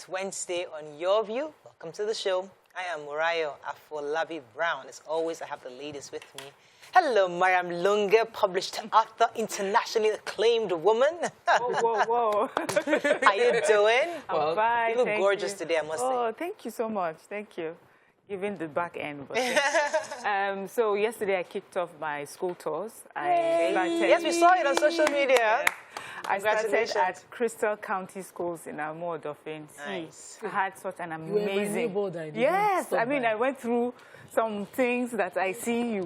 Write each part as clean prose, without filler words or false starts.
It's Wednesday on YourView. Welcome to the show. I am Murayo Afolabi Brown. As always, I have the ladies with me. Hello, Mariam Lunge, published author, internationally acclaimed woman. Whoa. How you doing? I'm fine. You look gorgeous today, I must say. Oh, thank you so much. Thank you. Giving the back end. But so yesterday I kicked off my school tours. Yes, we saw it on social media. Yeah. I started at Crystal County Schools in Amor-Odofin. Nice. I had such an You were my amazing... neighbor. Yes, I mean, I went through some things that I see you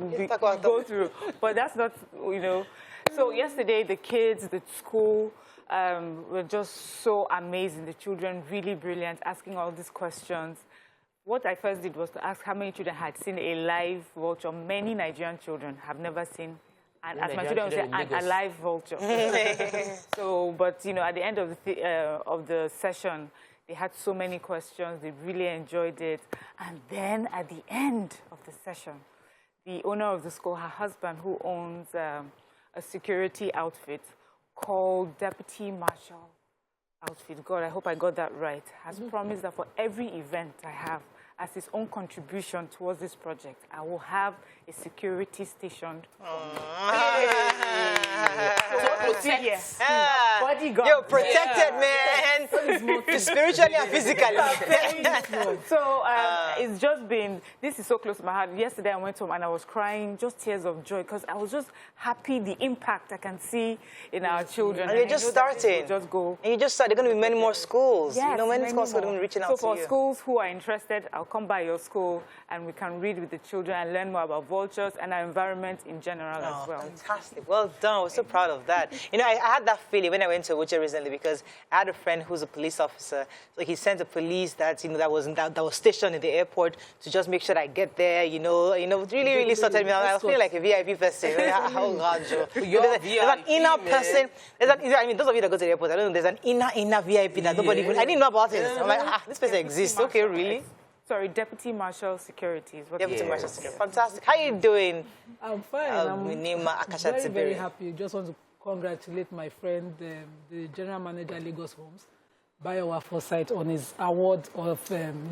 go through, but that's not, you know. So yesterday, the kids, the school were just so amazing. The children, really brilliant, asking all these questions. What I first did was to ask how many children had seen a live vulture. Many Nigerian children have never seen, and as my children would say, a live vulture. So, but you know, at the end of the session, they had so many questions. They really enjoyed it. And then at the end of the session, the owner of the school, her husband, who owns a security outfit called Deputy Marshal Outfit, God, I hope I got that right, has promised that for every event I have, as his own contribution towards this project, I will have a security station. Bodyguard. You're protected, man. Spiritually and physically. So it's just been, this is so close to my heart. Yesterday I went home and I was crying, just tears of joy, because I was just happy the impact I can see in our children. And you're just starting. Just go. And you just started. There are going to be many more schools. Yes, you know, many schools are going to be reaching out to you. So for schools who are interested, I'll come by your school and we can read with the children and learn more about vultures and our environment in general as well. Fantastic. Well done. I was so proud of that. You know, I had that feeling when I went to Okorocha recently, because I had a friend who's a police officer. So he sent a police that, you know, that was stationed in the airport to just make sure I get there, you know, really sorted me out. I was feeling like a VIP person. Oh, God, Joe. There's an inner person. I mean, those of you that go to the airport, I don't know, there's an inner VIP that nobody even, I didn't know about it. I'm like, this person exists. Okay, really? Sorry, Deputy Marshal Security. Deputy Marshal Security. Fantastic. How are you doing? I'm fine. I'm very happy. Just want to congratulate my friend, the General Manager, Lagos Homes, Bayowa Forsyth, on his award of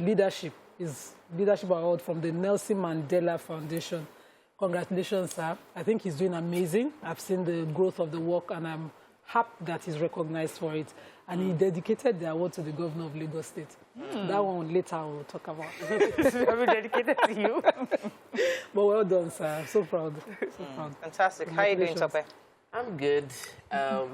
leadership, his leadership award from the Nelson Mandela Foundation. Congratulations, sir. I think he's doing amazing. I've seen the growth of the work, and I'm happy that he's recognized for it. And he dedicated the award to the governor of Lagos State. That one later we'll talk about. Very dedicated to you. But well done, sir. I'm so proud. So proud. Fantastic. How are you doing, Tope? I'm good.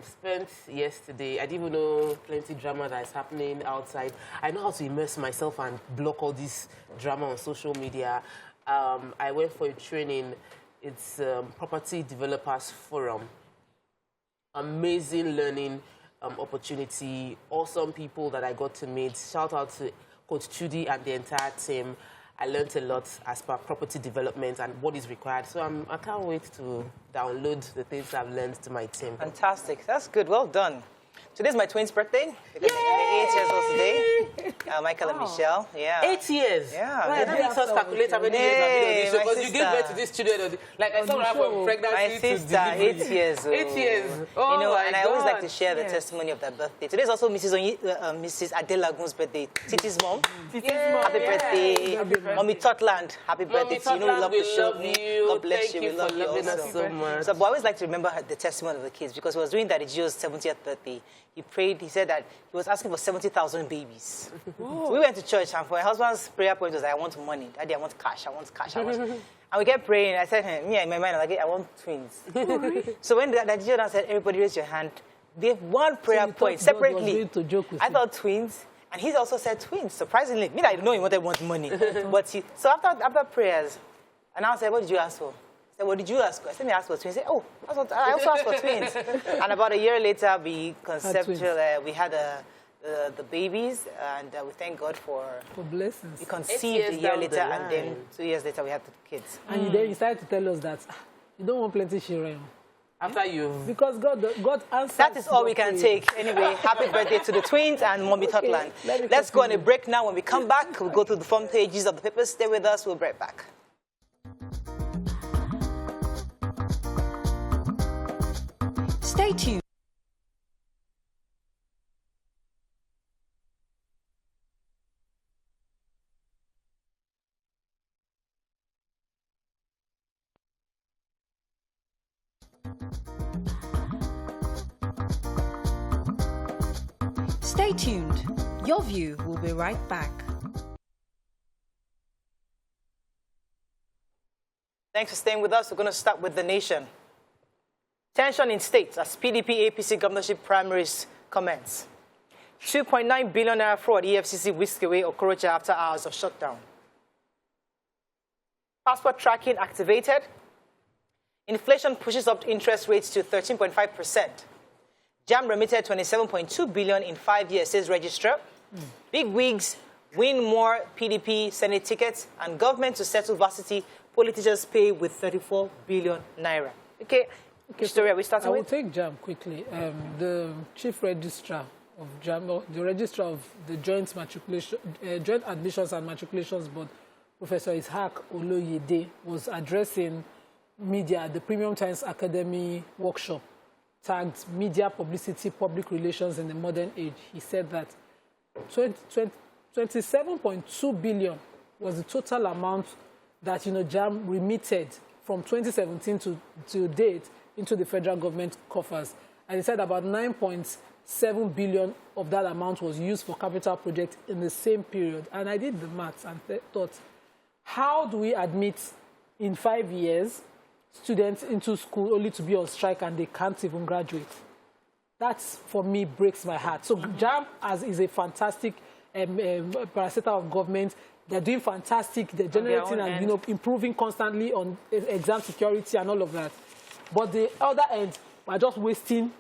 Spent yesterday, I didn't even know plenty drama that is happening outside. I know how to immerse myself and block all this drama on social media. I went for a training. It's Property Developers Forum. Amazing learning opportunity. Awesome people that I got to meet. Shout out to Coach Chudi and the entire team. I learned a lot as per property development and what is required. So I can't wait to download the things I've learned to my team. Fantastic. That's good. Well done. Today's my twins' birthday. Because they're 8 years old today. Michael and Michelle. Yeah. 8 years? Yeah. Right, that makes us calculate how many years I've been on this show. Because you give birth to these children. Like I saw her from pregnancy my sister, to delivery. 8 years old. 8 years. Oh, you know, and I always God. like to share the testimony of that birthday. Today's also Mrs. Adelagun's birthday. Titi's mom. Happy birthday. Mommy Totland. Happy birthday to you. You know we love the show. God bless you. We love you also. So much. So, but I always like to remember the testimony of the kids, because he was doing that at Gio's 70th birthday. He prayed, he said that he was asking for 70,000 babies. So we went to church, and for my husband's prayer point was, I want money. Daddy, I want cash. I want cash. I want... And we kept praying. I said, me in my mind, I'm like, I want twins. So when that Gio said, everybody raise your hand, they have one prayer point separately. I thought twins. And he also said twins, surprisingly. Me, I didn't know he wanted money. But so after prayers, and I said, what did you ask for? I said, what did you ask for? I said, I asked for twins. He said, oh, I also asked for twins. And about a year later, we had the babies, and we thank God for blessings. We conceived a year later, and then 2 years later, we had the kids. And then you decided to tell us that you don't want plenty children. After you... Because God answered. That is all we can take. Anyway, happy birthday to the twins and Mommy Totland. Let's go on a break now. When we come back, we'll go through the front pages of the papers. Stay with us. We'll be right back. Stay tuned. Stay tuned. Your View will be right back. Thanks for staying with us. We're going to start with the nation. Tension in states as PDP-APC governorship primaries commence. 2.9 billion naira fraud EFCC whisked away Okorocha after hours of shutdown. Passport tracking activated. Inflation pushes up interest rates to 13.5%. JAM remitted 27.2 billion in 5 years, says registrar. Big wigs win more PDP Senate tickets, and government to settle varsity politicians pay with 34 billion naira. Okay, Victoria, we start with? I will take JAM quickly. The chief registrar of JAM, the registrar of the Joint Admissions and Matriculations Board, Professor Ishaq Oloyede, was addressing media at the Premium Times Academy workshop tagged Media Publicity, Public Relations in the Modern Age. He said that 27.2 billion was the total amount that JAM remitted from 2017 to date into the federal government coffers. And he said about 9.7 billion of that amount was used for capital projects in the same period. And I did the maths and thought, how do we admit in 5 years students into school only to be on strike and they can't even graduate? That, for me, breaks my heart. So JAM is a fantastic parastatal of government. They're doing fantastic. They're generating and improving constantly on exam security and all of that. But the other end, we're just wasting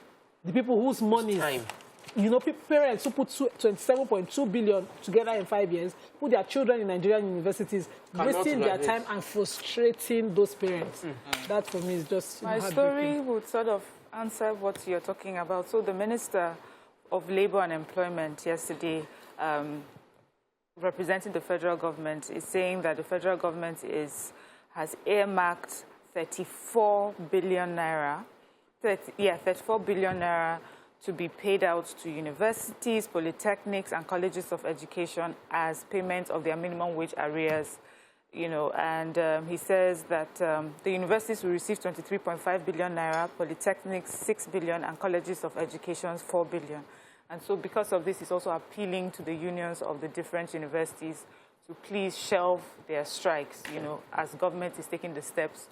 the people whose money, parents who put 27.2 billion together in 5 years, put their children in Nigerian universities, wasting their time and frustrating those parents. That for me is just my story would sort of answer what you're talking about. So the Minister of Labour and Employment yesterday, representing the federal government, is saying that the federal government has earmarked 34 billion naira, 34 billion naira to be paid out to universities, polytechnics, and colleges of education as payment of their minimum wage arrears. And he says that the universities will receive 23.5 billion naira, polytechnics 6 billion, and colleges of education 4 billion. And so because of this, he's also appealing to the unions of the different universities to please shelve their strikes, as government is taking the steps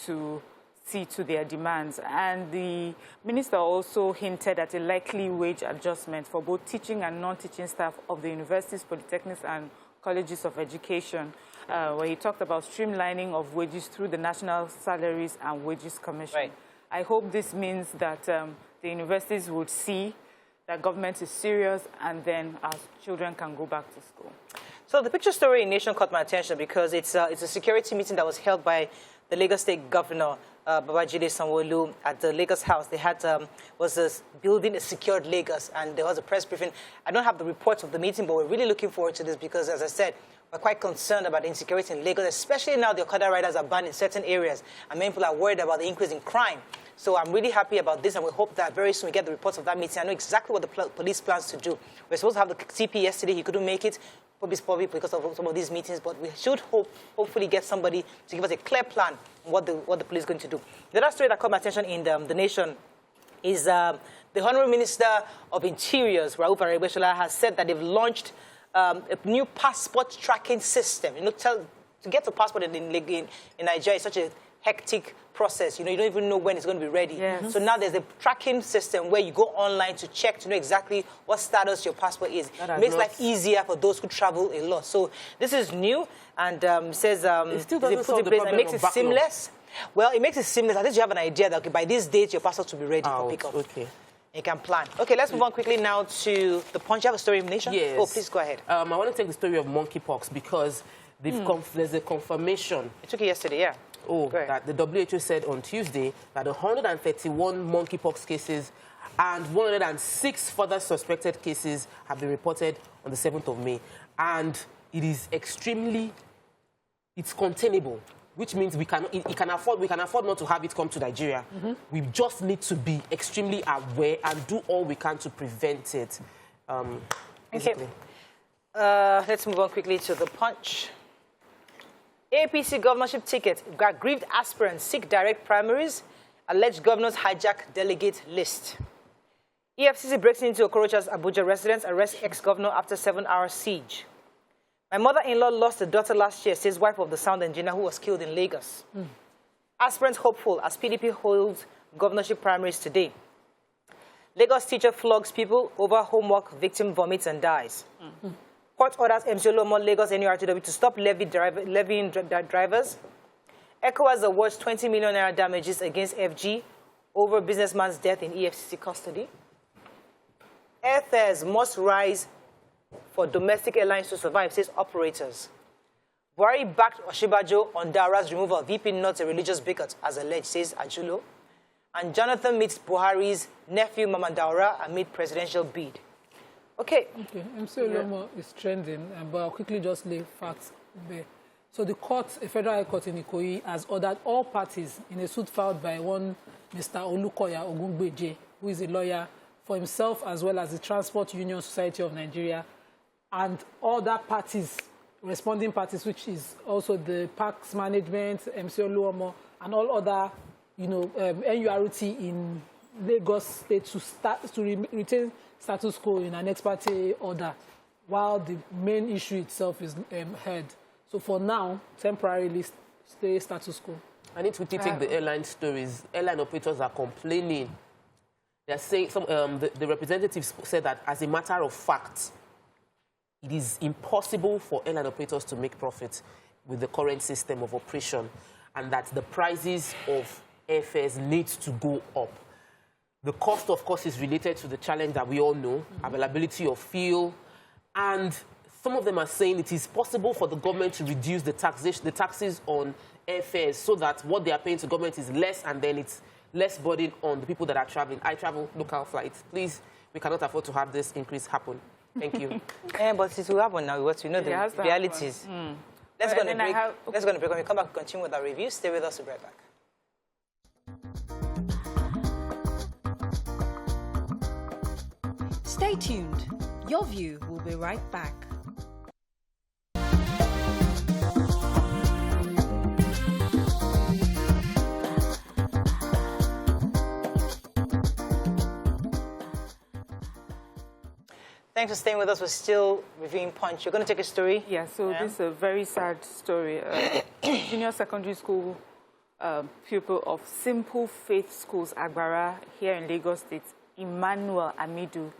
to see to their demands. And the minister also hinted at a likely wage adjustment for both teaching and non-teaching staff of the universities, polytechnics, and colleges of education, where he talked about streamlining of wages through the National Salaries and Wages Commission. Right. I hope this means that the universities would see that government is serious, and then our children can go back to school. So the picture story in Nation caught my attention because it's a security meeting that was held by the Lagos State Governor, Babajide Sanwo-Olu, at the Lagos House. They had building a secured Lagos, and there was a press briefing. I don't have the reports of the meeting, but we're really looking forward to this because, as I said, we're quite concerned about the insecurity in Lagos, especially now the Okada riders are banned in certain areas, and many people are worried about the increase in crime. So I'm really happy about this, and we hope that very soon we get the reports of that meeting. I know exactly what the police plans to do. We're supposed to have the CP yesterday. He couldn't make it, probably because of some of these meetings, but we should hopefully get somebody to give us a clear plan on what the police are going to do. The other story that caught my attention in the Nation is the Honorable Minister of Interiors, Rauf Aregbesola, has said that they've launched a new passport tracking system. To get a passport in Nigeria is such a hectic process. You don't even know when it's going to be ready. Yes. So now there's a tracking system where you go online to check to know exactly what status your passport is. It makes life easier for those who travel a lot. So this is new, and says it still doesn't solve the problem. It makes it seamless. Well, it makes it seamless. At least you have an idea that by this date your passport will be ready for pickup. Okay. You can plan. Okay, let's move on quickly now to the Punch. You have a story in Nation? Yes. Oh, please go ahead. I want to take the story of monkeypox because there's a confirmation. It took it yesterday, yeah. That the WHO said on Tuesday that 131 monkeypox cases and 106 further suspected cases have been reported on the 7th of May. And it is it's containable, which means we can afford not to have it come to Nigeria. We just need to be extremely aware and do all we can to prevent it. Okay. Let's move on quickly to the Punch. APC governorship ticket, aggrieved aspirants seek direct primaries, Alleged governors hijack delegate list. EFCC breaks into Okorocha's Abuja residence, arrests ex-governor after 7-hour siege. My mother-in-law lost a daughter last year, says wife of the sound engineer who was killed in Lagos. Aspirants hopeful as PDP holds governorship primaries today. Lagos teacher flogs people over homework, victim vomits and dies. Court orders MC Oluomo Lagos NURTW to stop levying drivers. ECOWAS awards 20 million naira damages against FG over businessman's death in EFCC custody. Airfares must rise for domestic airlines to survive, says operators. Buhari backed Oshibajo on Daura's removal of VP not a religious bigot, as alleged, says Ajulo. And Jonathan meets Buhari's nephew, Mama Daura, amid presidential bid. Okay. MC Oluomo is trending, but I'll quickly just lay facts there. So the court, a federal high court in Ikoyi, has ordered all parties in a suit filed by one Mr. Olukoya Ogungbeje, who is a lawyer, for himself as well as the Transport Union Society of Nigeria, and other parties, responding parties, which is also the Parks Management, MC Oluomo, and all other, NURT in Lagos State to retain status quo in an ex parte order, while the main issue itself is heard. So for now, temporarily stay status quo. I need to take the airline stories. Airline operators are complaining. They're saying the representatives said that as a matter of fact, it is impossible for airline operators to make profits with the current system of operation, and that the prices of airfares need to go up. The cost, of course, is related to the challenge that we all know, availability of fuel, and some of them are saying it is possible for the government to reduce the taxes on airfares so that what they are paying to government is less, and then it's less burden on the people that are traveling. I travel local flights. Please, we cannot afford to have this increase happen. Thank you. But it will happen now. We know the realities. Let's go on a break. Let's go on a break. When we come back, we'll continue with our review. Stay with us. We'll be right back. Stay tuned. Your View will be right back. Thanks for staying with us. We're still reviewing Punch. You're going to take a story? Yeah, so this is a very sad story. Junior secondary school pupil of Simple Faith Schools, Agbara, here in Lagos State, Emmanuel Amidu,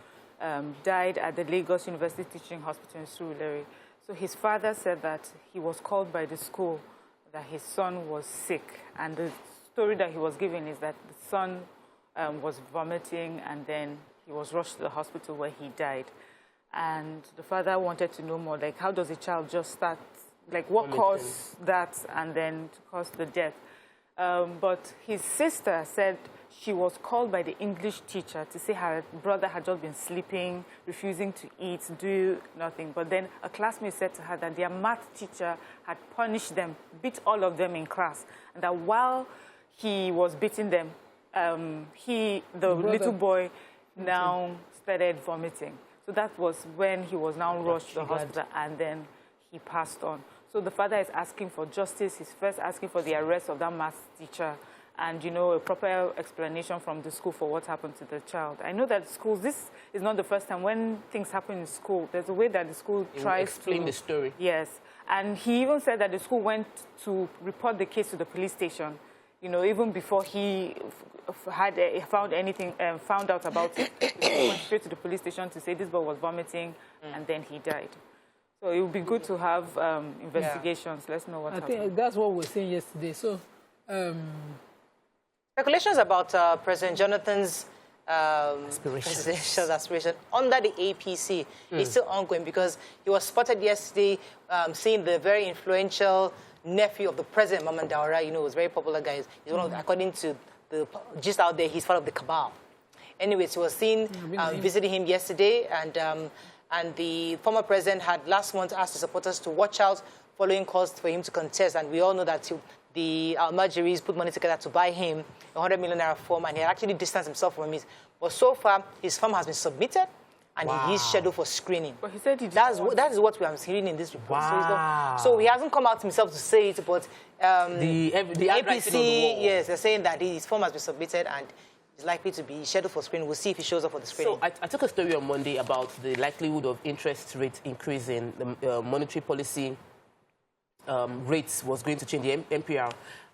died at the Lagos University Teaching Hospital in Surulere. So his father said that he was called by the school that his son was sick. And the story that he was given is that the son was vomiting, and then he was rushed to the hospital where he died. And the father wanted to know more, like, how does a child just start, like, what caused that and then to cause the death? But his sister said she was called by the English teacher to say her brother had just been sleeping, refusing to eat, do nothing. But then a classmate said to her that their math teacher had punished them, beat all of them in class, and that while he was beating them, the little boy now started vomiting. So that was when he was now rushed to the hospital, and then he passed on. So the father is asking for justice. He's first asking for the arrest of that math teacher and, a proper explanation from the school for what happened to the child. I know that schools, this is not the first time when things happen in school. There's a way that the school tries to explain the story. Yes. And he even said that the school went to report the case to the police station, even before he had found out about it. He went straight to the police station to say this boy was vomiting, and then he died. So it would be good to have investigations. Let's know what happened. I think that's what we were saying yesterday. So, speculations about President Jonathan's presidential aspiration under the APC is still ongoing, because he was spotted yesterday seeing the very influential nephew of the president, Mama Daura. Was a very popular guy. He's one of according to the gist out there, he's part of the cabal. Anyways, he was seen visiting him yesterday, and the former president had last month asked the supporters to watch out following calls for him to contest. And we all know that the Almajiris put money together to buy him a 100 million naira form, and he had actually distanced himself from it. But so far, his form has been submitted, and he is scheduled for screening. But he said he that is what we are hearing in this report. Wow. So he hasn't come out himself to say it, but the APC, yes, they're saying that his form has been submitted and is likely to be scheduled for screening. We'll see if he shows up for the screening. So I took a story on Monday about the likelihood of interest rate increasing. The monetary policy rates was going to change, the MPR.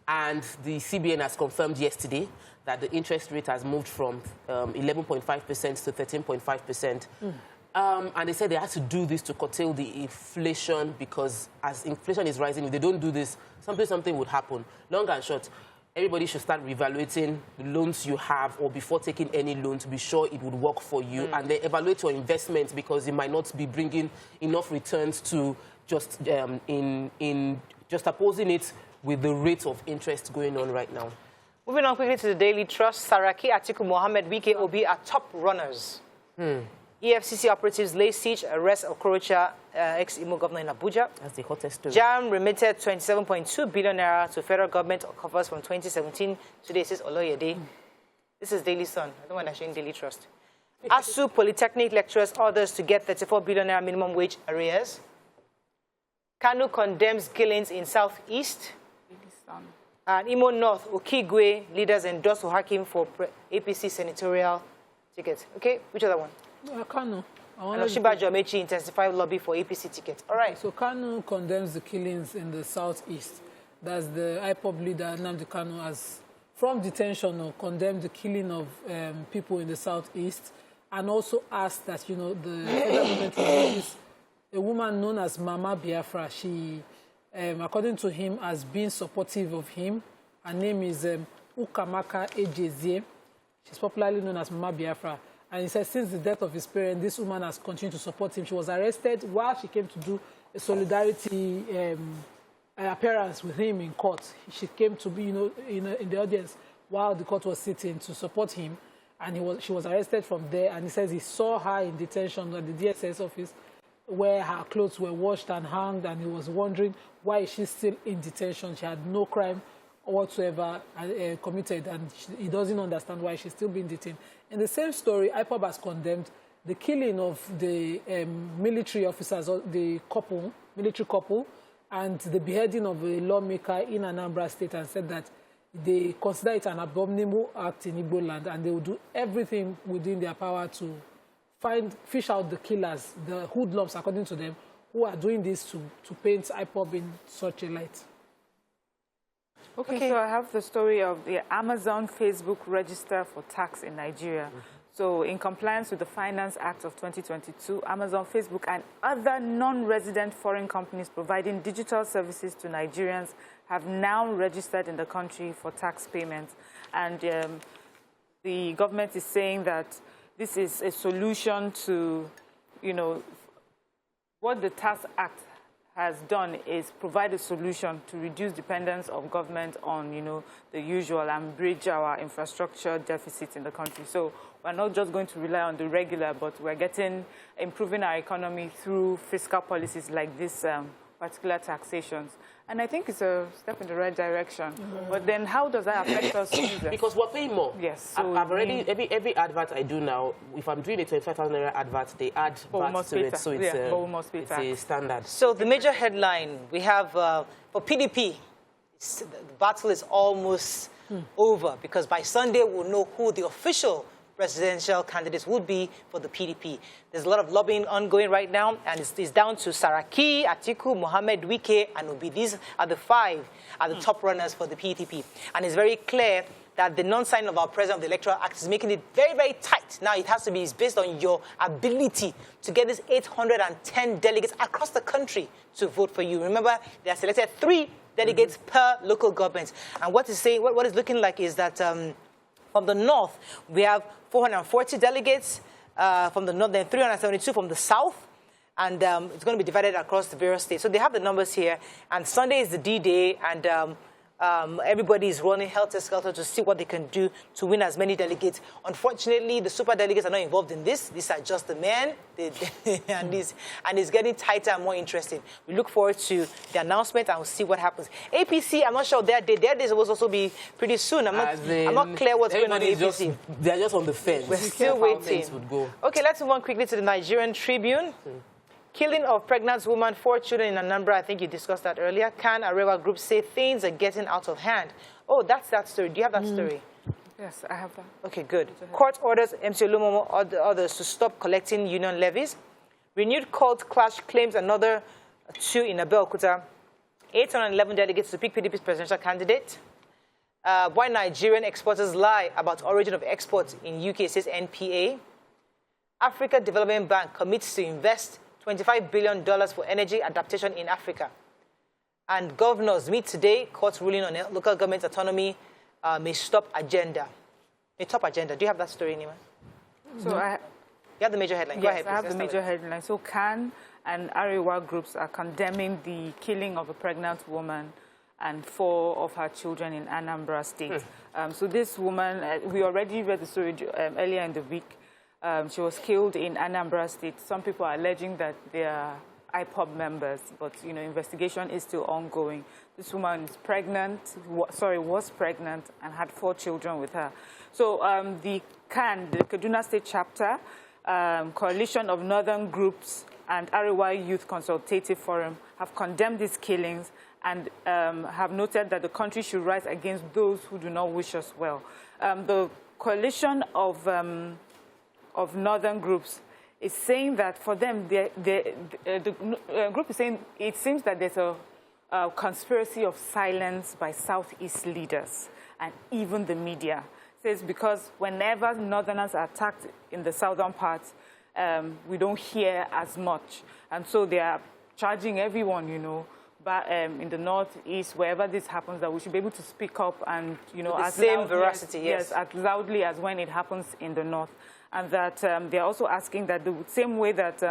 And the CBN has confirmed yesterday that the interest rate has moved from 11.5% to 13.5%. And they said they had to do this to curtail the inflation because as inflation is rising, if they don't do this, something would happen. Long and short, everybody should start reevaluating the loans you have or before taking any loan to be sure it would work for you. And then evaluate your investments because it might not be bringing enough returns to just just opposing it with the rate of interest going on right now. Moving on quickly to the Daily Trust, Saraki, Atiku, Mohammed, Wike, Obi are top runners. EFCC operatives lay siege, arrest Okorocha, ex-Imo governor in Abuja. That's the hottest story. JAM remitted 27.2 billion naira to federal government covers from 2017. Today it says Oloyede. This is Daily Sun. I don't want to show Daily Trust. ASU Polytechnic lecturers orders to get 34 billion naira minimum wage arrears. Kanu condemns killings in Southeast. And Imo North, Okigwe leaders endorse Hakim for APC senatorial ticket. Okay, which other one? Kanu. And Oshibajo Amechi intensified lobby for APC ticket. All right. So Kanu condemns the killings in the Southeast. That's the IPOB leader, Nnamdi Kanu, has, from detention, condemned the killing of people in the Southeast and also asked that, the federal government release a woman known as Mama Biafra. She, according to him, has been supportive of him. Her name is Ukamaka Ejezie. She's popularly known as Mama Biafra. And he said since the death of his parent, this woman has continued to support him. She was arrested while she came to do a solidarity appearance with him in court. She came to be, in the audience while the court was sitting to support him. And she was arrested from there. And he says he saw her in detention at the DSS office where her clothes were washed and hung, and he was wondering why she's still in detention. She had no crime whatsoever committed, and he doesn't understand why she's still being detained. In the same story, IPOB has condemned the killing of the military officers, the military couple, and the beheading of a lawmaker in Anambra State, and said that they consider it an abominable act in Igbo land, and they will do everything within their power to fish out the killers, the hoodlums, according to them, who are doing this to paint IPOB in such a light. Okay, so I have the story of the Amazon Facebook register for tax in Nigeria. So in compliance with the Finance Act of 2022, Amazon, Facebook, and other non-resident foreign companies providing digital services to Nigerians have now registered in the country for tax payments. And the government is saying that this is a solution to, what the Tax Act has done is provide a solution to reduce dependence of government on, the usual and bridge our infrastructure deficit in the country. So we're not just going to rely on the regular, but we're improving our economy through fiscal policies like this particular taxations. And I think it's a step in the right direction. But then how does that affect us users? Because we're paying more. Yes. So I've already, every advert I do now, if I'm doing a 25,000 naira advert, they add VAT to it. So it's a standard. So the major headline we have for PDP, the battle is almost over because by Sunday we'll know who the official presidential candidates would be for the PDP. There's a lot of lobbying ongoing right now, and it's down to Saraki, Atiku, Mohammed, Wike, and Obi. These are the five the top runners for the PDP. And it's very clear that the non-signing of our President of the Electoral Act is making it very, very tight. Now it has to be based on your ability to get these 810 delegates across the country to vote for you. Remember, they are selected 3 delegates per local government. And what is looking like is that from the north, we have 440 delegates from the north, then 372 from the south, and it's going to be divided across the various states. So they have the numbers here, and Sunday is the D-Day, and Everybody is running helter-skelter to see what they can do to win as many delegates. Unfortunately, the super delegates are not involved in this. These are just the men, and it's getting tighter and more interesting. We look forward to the announcement and we'll see what happens. APC, I'm not sure their day is supposed to also be pretty soon. I'm not clear what's going on in APC. They're just on the fence. We're still waiting. Okay, let's move on quickly to the Nigerian Tribune. Killing of pregnant woman, 4 children in Anambra. I think you discussed that earlier. Can Arewa Group say things are getting out of hand? Oh, that's that story. Do you have that story? Yes, I have that. Okay, good. Court orders MC Olumomo or the others to stop collecting union levies. Renewed cult clash claims another 2 in Abeokuta. 811 delegates to pick PDP's presidential candidate. Why Nigerian exporters lie about origin of exports in UK, says NPA. Africa Development Bank commits to invest $25 billion for energy adaptation in Africa. And governors meet today. Court ruling on local government autonomy may stop agenda. May top agenda. Do you have that story, Nima? So you have the major headline. Yes, Go ahead, I have the major headline. So Can and Arewa groups are condemning the killing of a pregnant woman and 4 of her children in Anambra State. So this woman, we already read the story earlier in the week. She was killed in Anambra State. Some people are alleging that they are IPOB members, but investigation is still ongoing. This woman is pregnant, was pregnant, and had 4 children with her. So the CAN, the Kaduna State Chapter, Coalition of Northern Groups, and Arewa Youth Consultative Forum have condemned these killings and have noted that the country should rise against those who do not wish us well. The Coalition of Northern Groups is saying that for them, the group is saying it seems that there's a conspiracy of silence by Southeast leaders and even the media. It says because whenever Northerners are attacked in the southern parts, we don't hear as much. And so they are charging everyone, but in the northeast, wherever this happens, that we should be able to speak up and, as same veracity, yes, as loudly as when it happens in the north. And that they're also asking that the same way that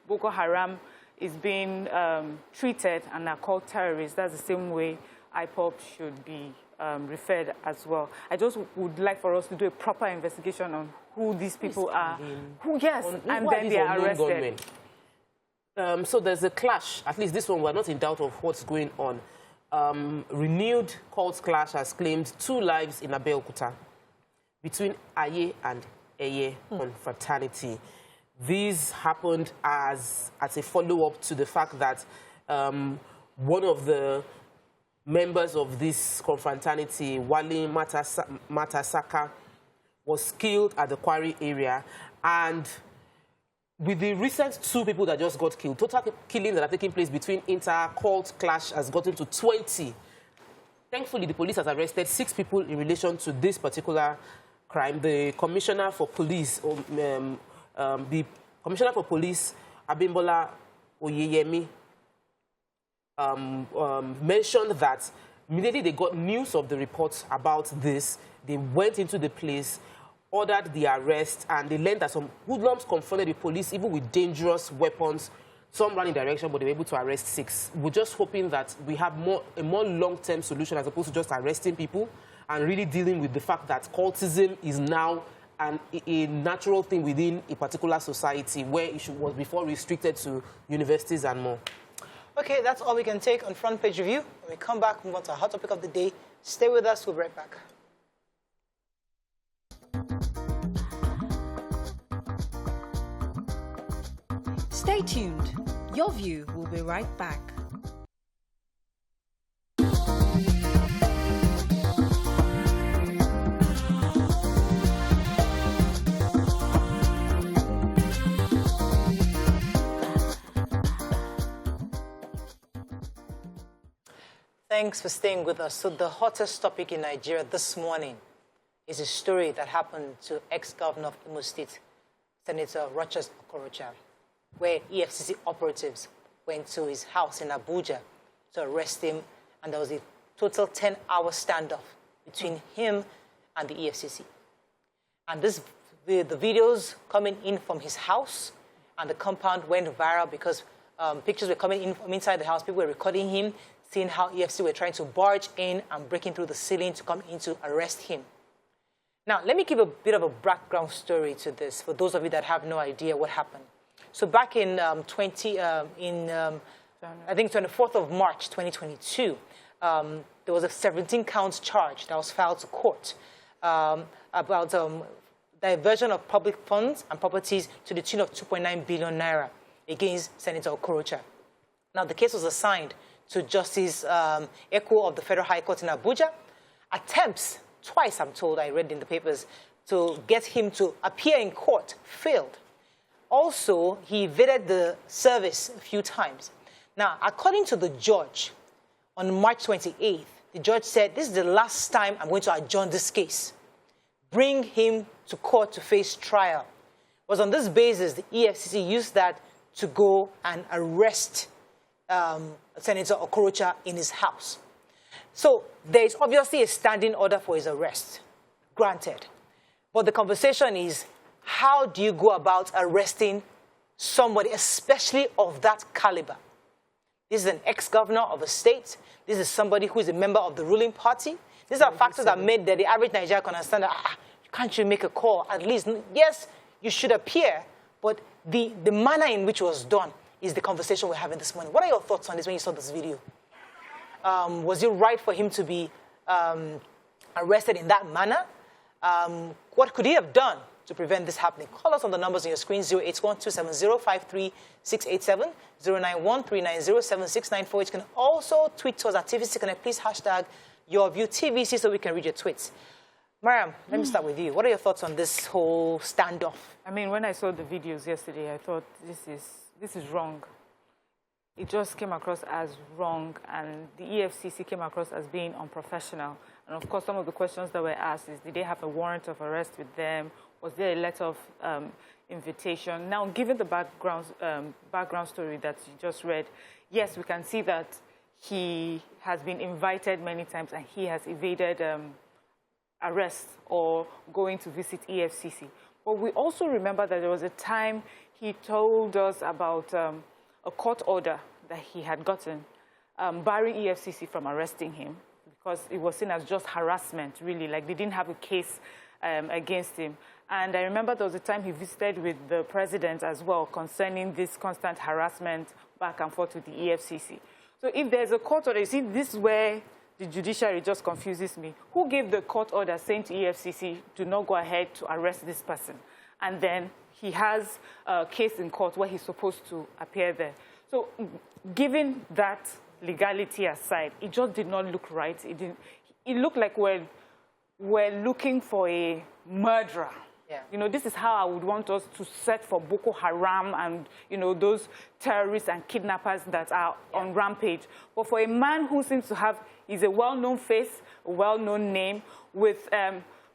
Boko Haram is being treated and are called terrorists, that's the same way IPOB should be referred as well. I just would like for us to do a proper investigation on who these people are. And then they are arrested. So there's a clash. At least this one, we're not in doubt of what's going on. Renewed cult clash has claimed 2 lives in Abeokuta between Aye and Eye confraternity. This happened as a follow-up to the fact that one of the members of this confraternity, Wale Matasaka, was killed at the quarry area. And with the recent 2 people that just got killed, total killings that are taking place between inter-cult clash has gotten to 20. Thankfully, the police has arrested 6 people in relation to this particular crime. The Commissioner for Police, Abimbola Oyeyemi, mentioned that immediately they got news of the reports about this, they went into the place, ordered the arrest, and they learned that some hoodlums confronted the police even with dangerous weapons. Some ran in direction, but they were able to arrest 6. We're just hoping that we have a more long-term solution as opposed to just arresting people and really dealing with the fact that cultism is now a natural thing within a particular society where it was before restricted to universities and more. Okay, that's all we can take on Front Page Review. When we come back, move on to our hot topic of the day. Stay with us. We'll be right back. Stay tuned. Your View will be right back. Thanks for staying with us. So the hottest topic in Nigeria this morning is a story that happened to ex-governor of Imo State, Senator Rochas Okorocha, where EFCC operatives went to his house in Abuja to arrest him, and there was a total 10-hour standoff between him and the EFCC. And the videos coming in from his house and the compound went viral because pictures were coming in from inside the house. People were recording him seeing how EFCC were trying to barge in and breaking through the ceiling to come in to arrest him. Now, let me give a bit of a background story to this for those of you that have no idea what happened. So back in I think 24th of March, 2022, there was a 17-count charge that was filed to court about diversion of public funds and properties to the tune of 2.9 billion naira against Senator Okorocha. Now, the case was assigned to Justice Eko of the Federal High Court in Abuja. Attempts, twice I'm told, I read in the papers, to get him to appear in court failed. Also, he evaded the service a few times. Now, according to the judge, on March 28th, the judge said, this is the last time I'm going to adjourn this case. Bring him to court to face trial. It was on this basis the EFCC used that to go and arrest Senator Okorocha in his house. So there is obviously a standing order for his arrest, granted. But the conversation is, how do you go about arresting somebody, especially of that caliber? This is an ex-governor of a state. This is somebody who is a member of the ruling party. These are factors that made that the average Nigerian can understand that, can't you make a call? At least, yes, you should appear, but the manner in which it was done is the conversation we're having this morning. What are your thoughts on this when you saw this video? Was it right for him to be arrested in that manner? What could he have done to prevent this happening? Call us on the numbers on your screen, 081-270-53687, 091-390-7694. You can also tweet to us at TVC Connect. Please hashtag YourView TVC so we can read your tweets. Mariam, let me start with you. What are your thoughts on this whole standoff? I mean, when I saw the videos yesterday, I thought this is wrong. It just came across as wrong, and the EFCC came across as being unprofessional. And of course, some of the questions that were asked is, did they have a warrant of arrest with them? Was there a letter of invitation? Now, given the background story that you just read, yes, we can see that he has been invited many times and he has evaded arrest or going to visit EFCC. But we also remember that there was a time he told us about a court order that he had gotten barring EFCC from arresting him because it was seen as just harassment, really, like they didn't have a case against him. And I remember there was a time he visited with the president as well concerning this constant harassment back and forth with the EFCC. So if there's a court order, you see, this is where the judiciary just confuses me. Who gave the court order saying to EFCC, do not go ahead to arrest this person? And then he has a case in court where he's supposed to appear there. So given that legality aside, it just did not look right. It looked like we're looking for a murderer. Yeah. You know, this is how I would want us to set for Boko Haram and, you know, those terrorists and kidnappers that are on rampage. But for a man who seems to have, is a well-known face, a well-known name, with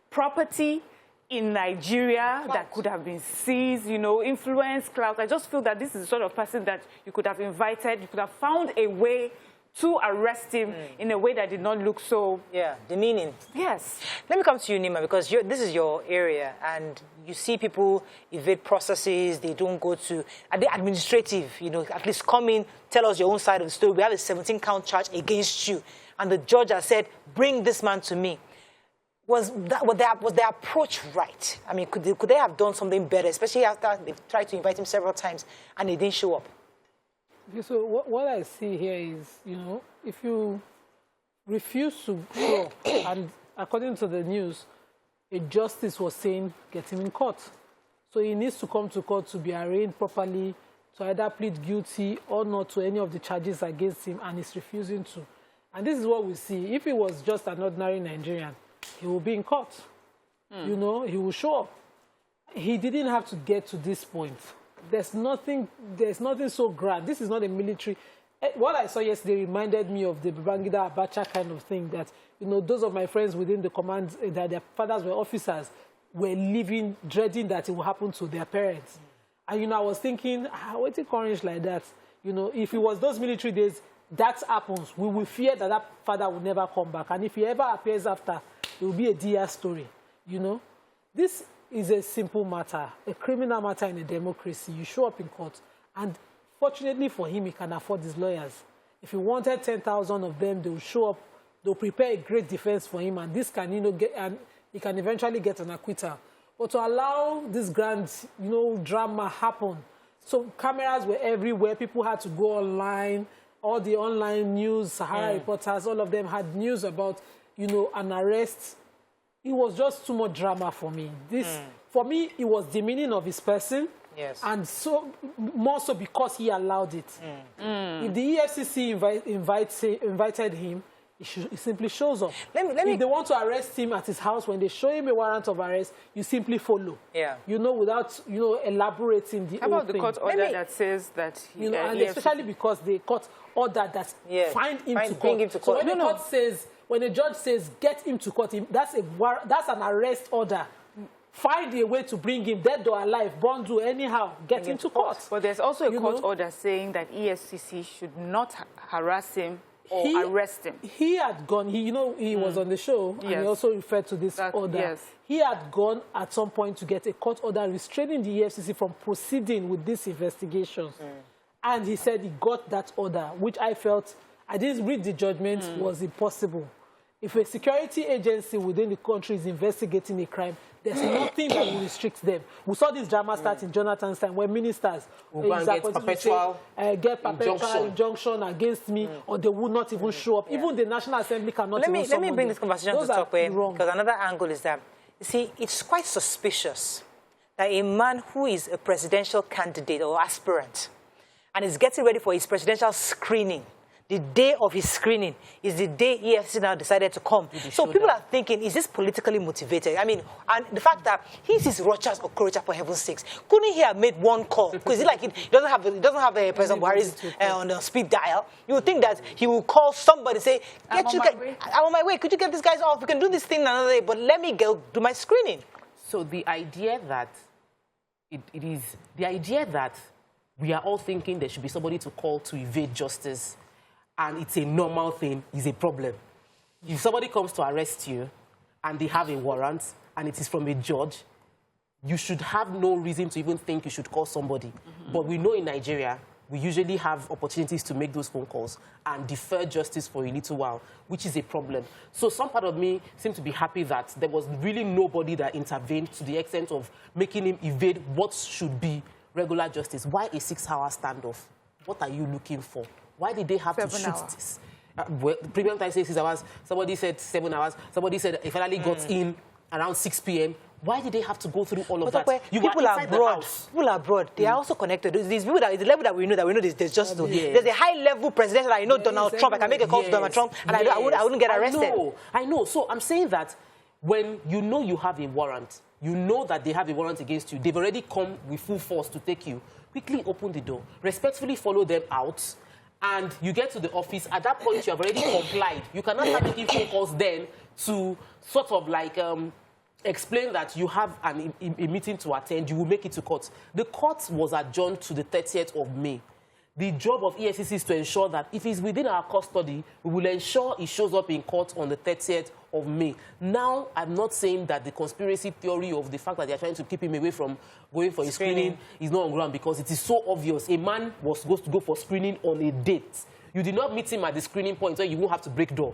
property in Nigeria that could have been seized, you know, influence, clout. I just feel that this is the sort of person that you could have invited, you could have found a way to arrest him in a way that did not look so... Yeah, demeaning. Yes. Let me come to you, Nima, because this is your area, and you see people evade processes, they don't go to... Are they administrative? You know, at least come in, tell us your own side of the story. We have a 17-count charge against you. And the judge has said, bring this man to me. Was their approach right? I mean, could they have done something better, especially after they've tried to invite him several times and he didn't show up? So what I see here is, you know, if you refuse to show up, and according to the news, a justice was saying, get him in court. So he needs to come to court to be arraigned properly, to either plead guilty or not to any of the charges against him, and he's refusing to. And this is what we see. If he was just an ordinary Nigerian, he will be in court. You know, he will show up. He didn't have to get to this point. There's nothing so grand. This is not a military. What I saw yesterday reminded me of the Babangida Abacha kind of thing that, you know, those of my friends within the command, that their fathers were officers, were living, dreading that it will happen to their parents. And, you know, I was thinking, what's it courage like that? You know, if it was those military days, that happens. We will fear that that father will never come back. And if he ever appears after, it will be a dear story, you know. This is a simple matter, a criminal matter in a democracy. You show up in court, and fortunately for him, he can afford his lawyers. If he wanted 10,000 of them, they will show up, they'll prepare a great defense for him, and this can, and he can eventually get an acquittal. But to allow this grand, drama happen, so cameras were everywhere, people had to go online, all the online news, Sahara reporters, all of them had news about, an arrest. It was just too much drama for me. For me, it was demeaning of his person. Yes. And so, more so because he allowed it. If the EFCC invited him, he simply shows up. If they want to arrest him at his house, when they show him a warrant of arrest, you simply follow. Yeah. Without, elaborating the whole thing. How about the court order that says that he, and especially because the court order that find him to court. So when the court says, when a judge says, get him to court, that's an arrest order. Find a way to bring him, dead or alive, bundle, anyhow, get him to court. But there's also a court order saying that EFCC should not harass him or arrest him. He had gone, he was on the show, and he also referred to this order. Yes. He had gone at some point to get a court order restraining the EFCC from proceeding with these investigations. And he said he got that order, which I felt, I didn't read the judgment, was impossible. If a security agency within the country is investigating a crime, there's nothing that will restrict them. We saw this drama start in Jonathan's time when ministers get perpetual injunction against me, or they would not even show up. Even the National Assembly cannot even Let me bring this conversation to talk where, wrong. because another angle is that, you see, it's quite suspicious that a man who is a presidential candidate or aspirant and is getting ready for his presidential screening, the day of his screening is the day EFCC now decided to come. So people are thinking, is this politically motivated? I mean, and the fact that he sees Rochas Okorocha, for heaven's sakes, couldn't he have made one call? Because he doesn't have a President Buhari's on the speed dial. You would think that he will call somebody, say, I'm on my way. Could you get these guys off? We can do this thing another day, but let me go do my screening. So the idea that the idea that we are all thinking there should be somebody to call to evade justice, and it's a normal thing, is a problem. If somebody comes to arrest you and they have a warrant and it is from a judge, you should have no reason to even think you should call somebody. But we know in Nigeria, we usually have opportunities to make those phone calls and defer justice for a little while, which is a problem. So some part of me seemed to be happy that there was really nobody that intervened to the extent of making him evade what should be regular justice. Why a 6-hour standoff? What are you looking for? Why did they have to shoot this? Premium time says 6 hours. Somebody said 7 hours. Somebody said it finally got in around 6 p.m. Why did they have to go through all of that? People are abroad. People are abroad. They are also connected. These people the level that we know there's just there's a high-level presidential that Donald Trump. I can make a call to Donald Trump and I wouldn't get arrested. I know. So I'm saying that when you know you have a warrant, you know that they have a warrant against you, they've already come with full force to take you, quickly open the door, respectfully follow them out, and you get to the office. At that point, you have already complied. You cannot start making phone calls then to sort of like explain that you have a meeting to attend. You will make it to court. The court was adjourned to the 30th of May. The job of EFCC is to ensure that if it's within our custody, we will ensure it shows up in court on the 30th of May. Now, I'm not saying that the conspiracy theory of the fact that they're trying to keep him away from going for his screening is not on ground, because it is so obvious. A man was supposed to go for screening on a date. You did not meet him at the screening point where you won't have to break door.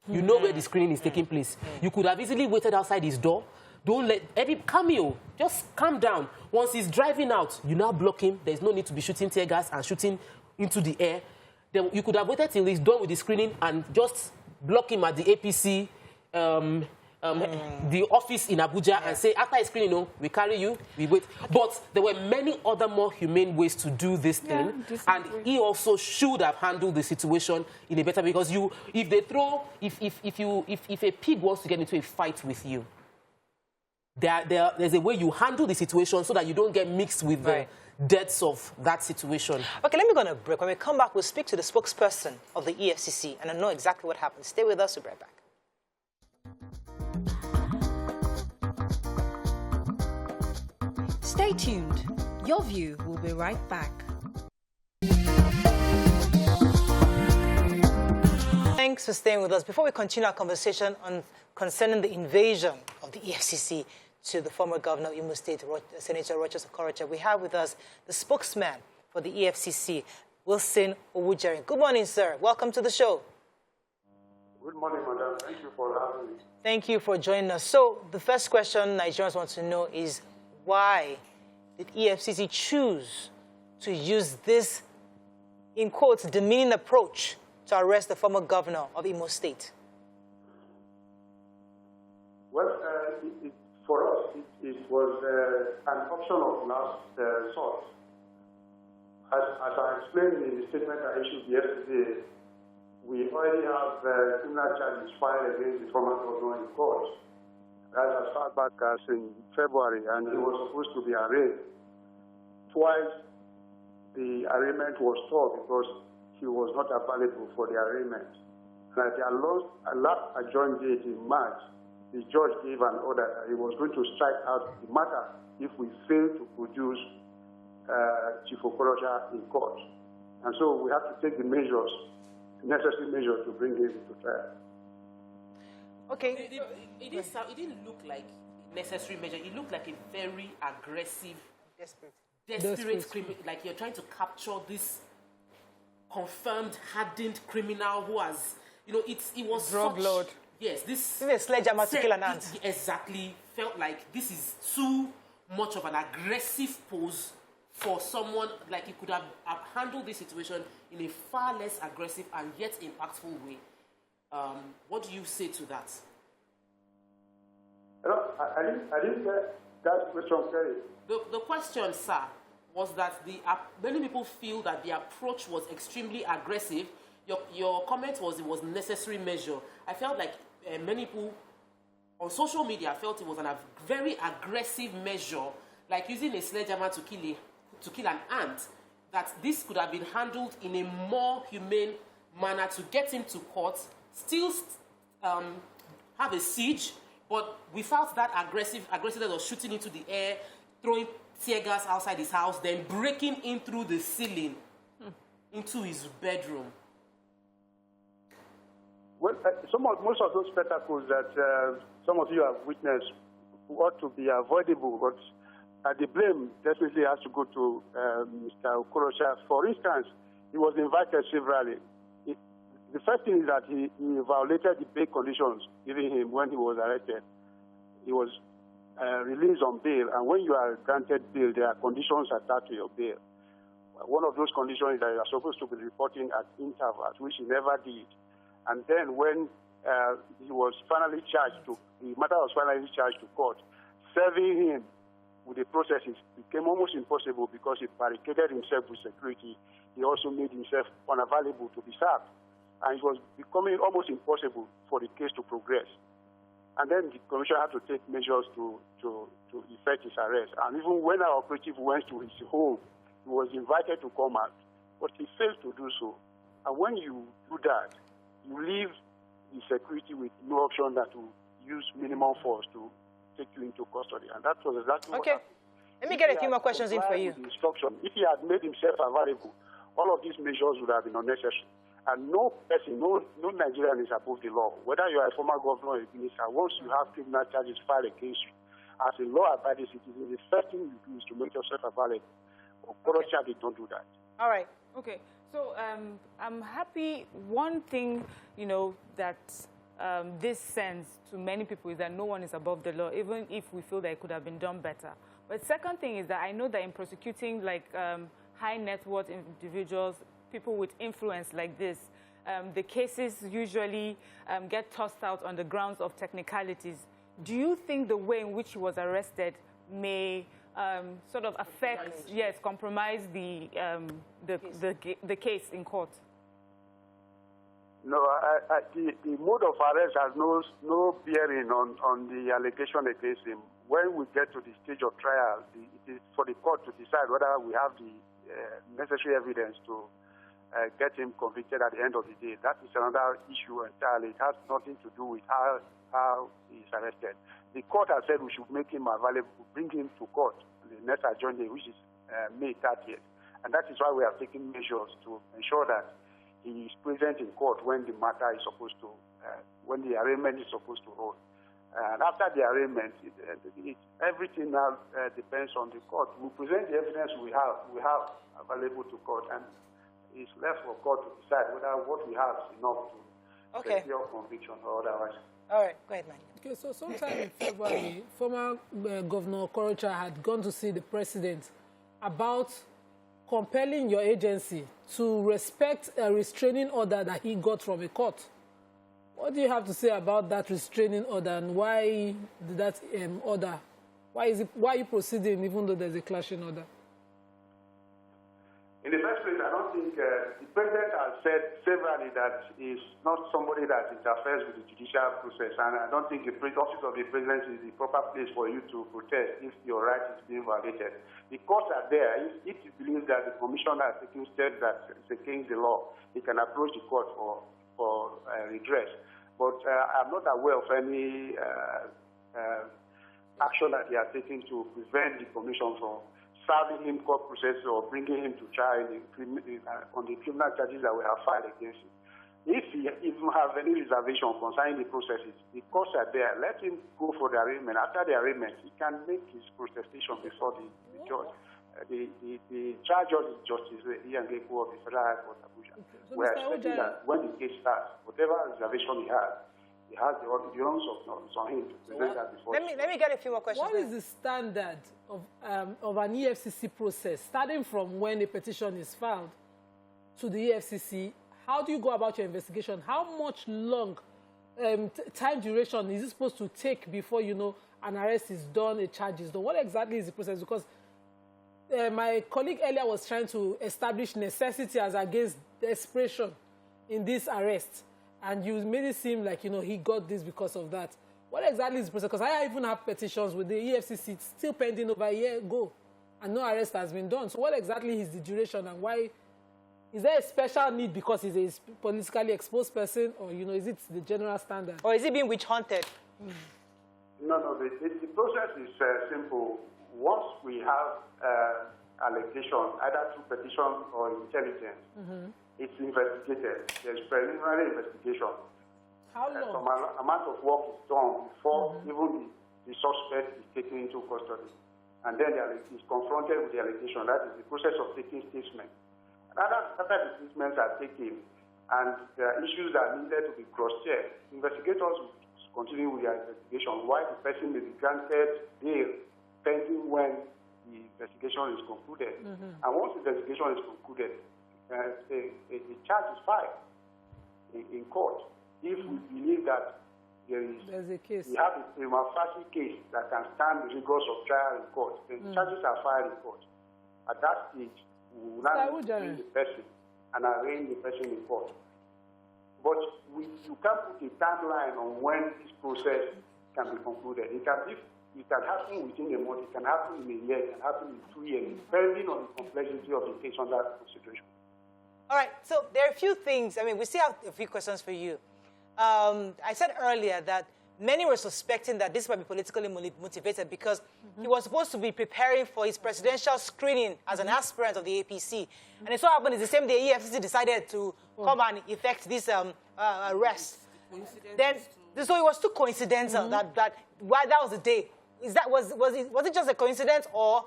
You know where the screening is taking place. You could have easily waited outside his door. Don't let every cameo, just calm down. Once he's driving out, you now block him. There's no need to be shooting tear gas and shooting into the air. Then you could have waited till he's done with the screening and just block him at the APC, the office in Abuja, and say, after his screening, we carry you, we wait. But there were many other more humane ways to do this thing, and he also should have handled the situation in a better way, because if a pig wants to get into a fight with you, there's a way you handle the situation so that you don't get mixed with the deaths of that situation. Okay, let me go on a break. When we come back, we'll speak to the spokesperson of the EFCC and I know exactly what happened. Stay with us. We'll be right back. Stay tuned. Your View will be right back. Thanks for staying with us. Before we continue our conversation concerning the invasion of the EFCC to the former governor of Imo State, Senator Rochas Okorocha, we have with us the spokesman for the EFCC, Wilson Owujere. Good morning, sir. Welcome to the show. Good morning, madam. Thank you for having me. Thank you for joining us. So the first question Nigerians want to know is why did EFCC choose to use this, in quotes, demeaning approach to arrest the former governor of Imo State? Well, for us, it was an option of last resort. As I explained in the statement I issued yesterday, we already have criminal charges filed against the former governor in court. That's as far back as in February, and he was supposed to be arraigned. Twice, the arraignment was stopped because he was not available for the arraignment. And at the last adjourned date in March, the judge gave an order that he was going to strike out the matter if we fail to produce Chief Okorocha in court. And so we have to take the measures, necessary measures to bring him to trial. Okay. It didn't look like a necessary measure. It looked like a very aggressive, desperate criminal. Like you're trying to capture this confirmed, hardened criminal who has, it was drug lord. Yes, this is a sledgehammer to kill an ant. Exactly. Felt like this is too much of an aggressive pose for someone. Like he could have handled this situation in a far less aggressive and yet impactful way. What do you say to that? I didn't get that question clearly. The question, sir, was that many people feel that the approach was extremely aggressive. Your comment was it was a necessary measure. I felt like many people on social media felt it was a very aggressive measure, like using a sledgehammer to kill an ant, that this could have been handled in a more humane manner to get him to court, still have a siege, but without that aggressiveness of shooting into the air, throwing tear gas outside his house, then breaking in through the ceiling into his bedroom. Well, most of those spectacles that some of you have witnessed ought to be avoidable, but the blame definitely has to go to Mr. Okorocha. For instance, he was invited severally. The first thing is that he violated the bail conditions given him when he was arrested. He was released on bail, and when you are granted bail, there are conditions attached to your bail. One of those conditions is that you are supposed to be reporting at intervals, which he never did. And then when he was finally charged the matter was finally charged to court, serving him with the processes became almost impossible because he barricaded himself with security. He also made himself unavailable to be served. And it was becoming almost impossible for the case to progress. And then the commission had to take measures to effect his arrest. And even when our operative went to his home, he was invited to come out, but he failed to do so. And when you do that, you leave the security with no option than to use minimum force to take you into custody. And that was exactly what happened. Let me get a few more questions in for you. Instruction. If he had made himself available, all of these measures would have been unnecessary. And no person, no Nigerian is above the law. Whether you are a former governor or a minister, once you have criminal charges filed against you, as a law-abiding citizen, the first thing you do is to make yourself available. Okorocha did not do that. All right. Okay. So I'm happy. One thing, that this sends to many people is that no one is above the law, even if we feel that it could have been done better. But second thing is that I know that in prosecuting high net worth individuals, people with influence like this, the cases usually get tossed out on the grounds of technicalities. Do you think the way in which he was arrested may sort of affect, compromise the case in court? No, the mode of arrest has no bearing on the allegation against him. When we get to the stage of trial, it is for the court to decide whether we have the necessary evidence to get him convicted at the end of the day. That is another issue entirely. It has nothing to do with how he is arrested. The court has said we should make him available, bring him to court the next adjourned day, which is May 30th. And that is why we are taking measures to ensure that he is present in court when the matter is supposed to, when the arraignment is supposed to hold. And after the arraignment, everything now depends on the court. We present the evidence we have available to court, and it's left for God to decide whether what we have is enough to secure conviction or otherwise. All right, go ahead, man. Okay, so sometime in February, former Governor Okorocha had gone to see the president about compelling your agency to respect a restraining order that he got from a court. What do you have to say about that restraining order, and why did that order? Why are you proceeding even though there's a clashing order? In the first place, I don't think the president has said severally that he's not somebody that interferes with the judicial process, and I don't think the office of the president is the proper place for you to protest if your right is being violated. The courts are there. If you believe that the commissioner has taken steps that is against the law, he can approach the court for redress. But I'm not aware of any action that they are taking to prevent the commission from serving him court process or bringing him to trial on the criminal charges that we have filed against him. If he even have any reservation concerning the processes, the courts are there. Let him go for the arraignment. After the arraignment, he can make his protestation before the judge. The child judge is Justice Ian Geku of the Federal High Court, Abuja. So We are expecting that when the case starts, whatever reservation he has the onus on him to present that before. Let me get a few more questions. What is the standard of an EFCC process, starting from when a petition is filed to the EFCC? How do you go about your investigation? How much long time duration is it supposed to take before an arrest is done, a charge is done? What exactly is the process? Because my colleague earlier was trying to establish necessity as against desperation in this arrest, and you made it seem like he got this because of that. What exactly is the process? Because I even have petitions with the EFCC still pending over a year ago, and no arrest has been done. So what exactly is the duration, and why? Is there a special need because he's a politically exposed person, or is it the general standard? Or is he being witch hunted? No. The process is simple. Once we have allegation, either through petition or intelligence, it's investigated. There's preliminary investigation. How long? Some amount of work is done before even the suspect is taken into custody. And then is confronted with the allegation. That is the process of taking statement. After the statements are taken and there are issues that are needed to be cross-checked, investigators will continue with their investigation while the person may be granted bail pending when the investigation is concluded. And once the investigation is concluded, a charge is filed in court. If we believe that there's a case, we have a prima facie case that can stand the rigors of trial in court, then charges are filed in court. At that stage, we will not arraign the person and arraign the person in court. But you can't put a timeline on when this process can be concluded. It can happen within a month, it can happen in a year, it can happen in 2 years, depending on the complexity of the case under consideration. All right, so there are a few things. We still have a few questions for you. I said earlier that many were suspecting that this might be politically motivated because he was supposed to be preparing for his presidential screening as an aspirant of the APC. And it so happened it's the same day EFCC decided to come and effect this arrest. So it was too coincidental that was the day. Was it just a coincidence, or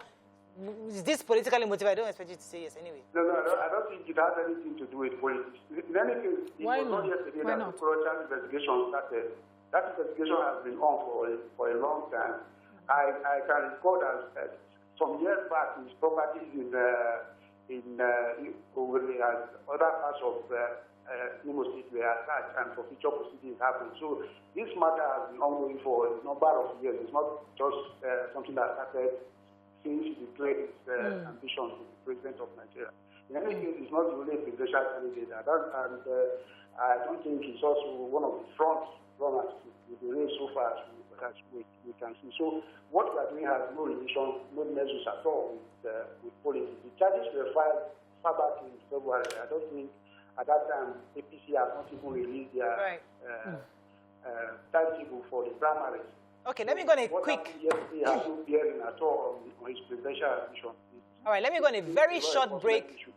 is this politically motivated? I don't expect you to say yes anyway. No, I don't think it has anything to do with politics. In any case, it was not yesterday that the Okorocha investigation started. That investigation has been on for a long time. I can recall that some years back, his properties in Owerri and other parts of Imo State were attacked, and for future proceedings happened. So this matter has been ongoing for a number of years. It's not just something that started since he declared his ambition to be president of Nigeria. In any case, he's not the only presidential candidate, and I don't think he's also one of the front runners with the race so far as we can see. So what we are doing has no relation, no measures at all with politics. The charges were filed far back in February. I don't think at that time APC has not even released their timetable for the primaries. Okay, let me go on a quick. Yesterday has no bearing at all on his presidential ambition. All right, let me go on a very short break.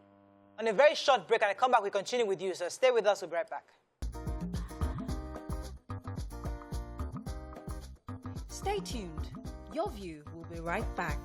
On a very short break, and I come back, we continue with you. So stay with us, we'll be right back. Stay tuned. Your View will be right back.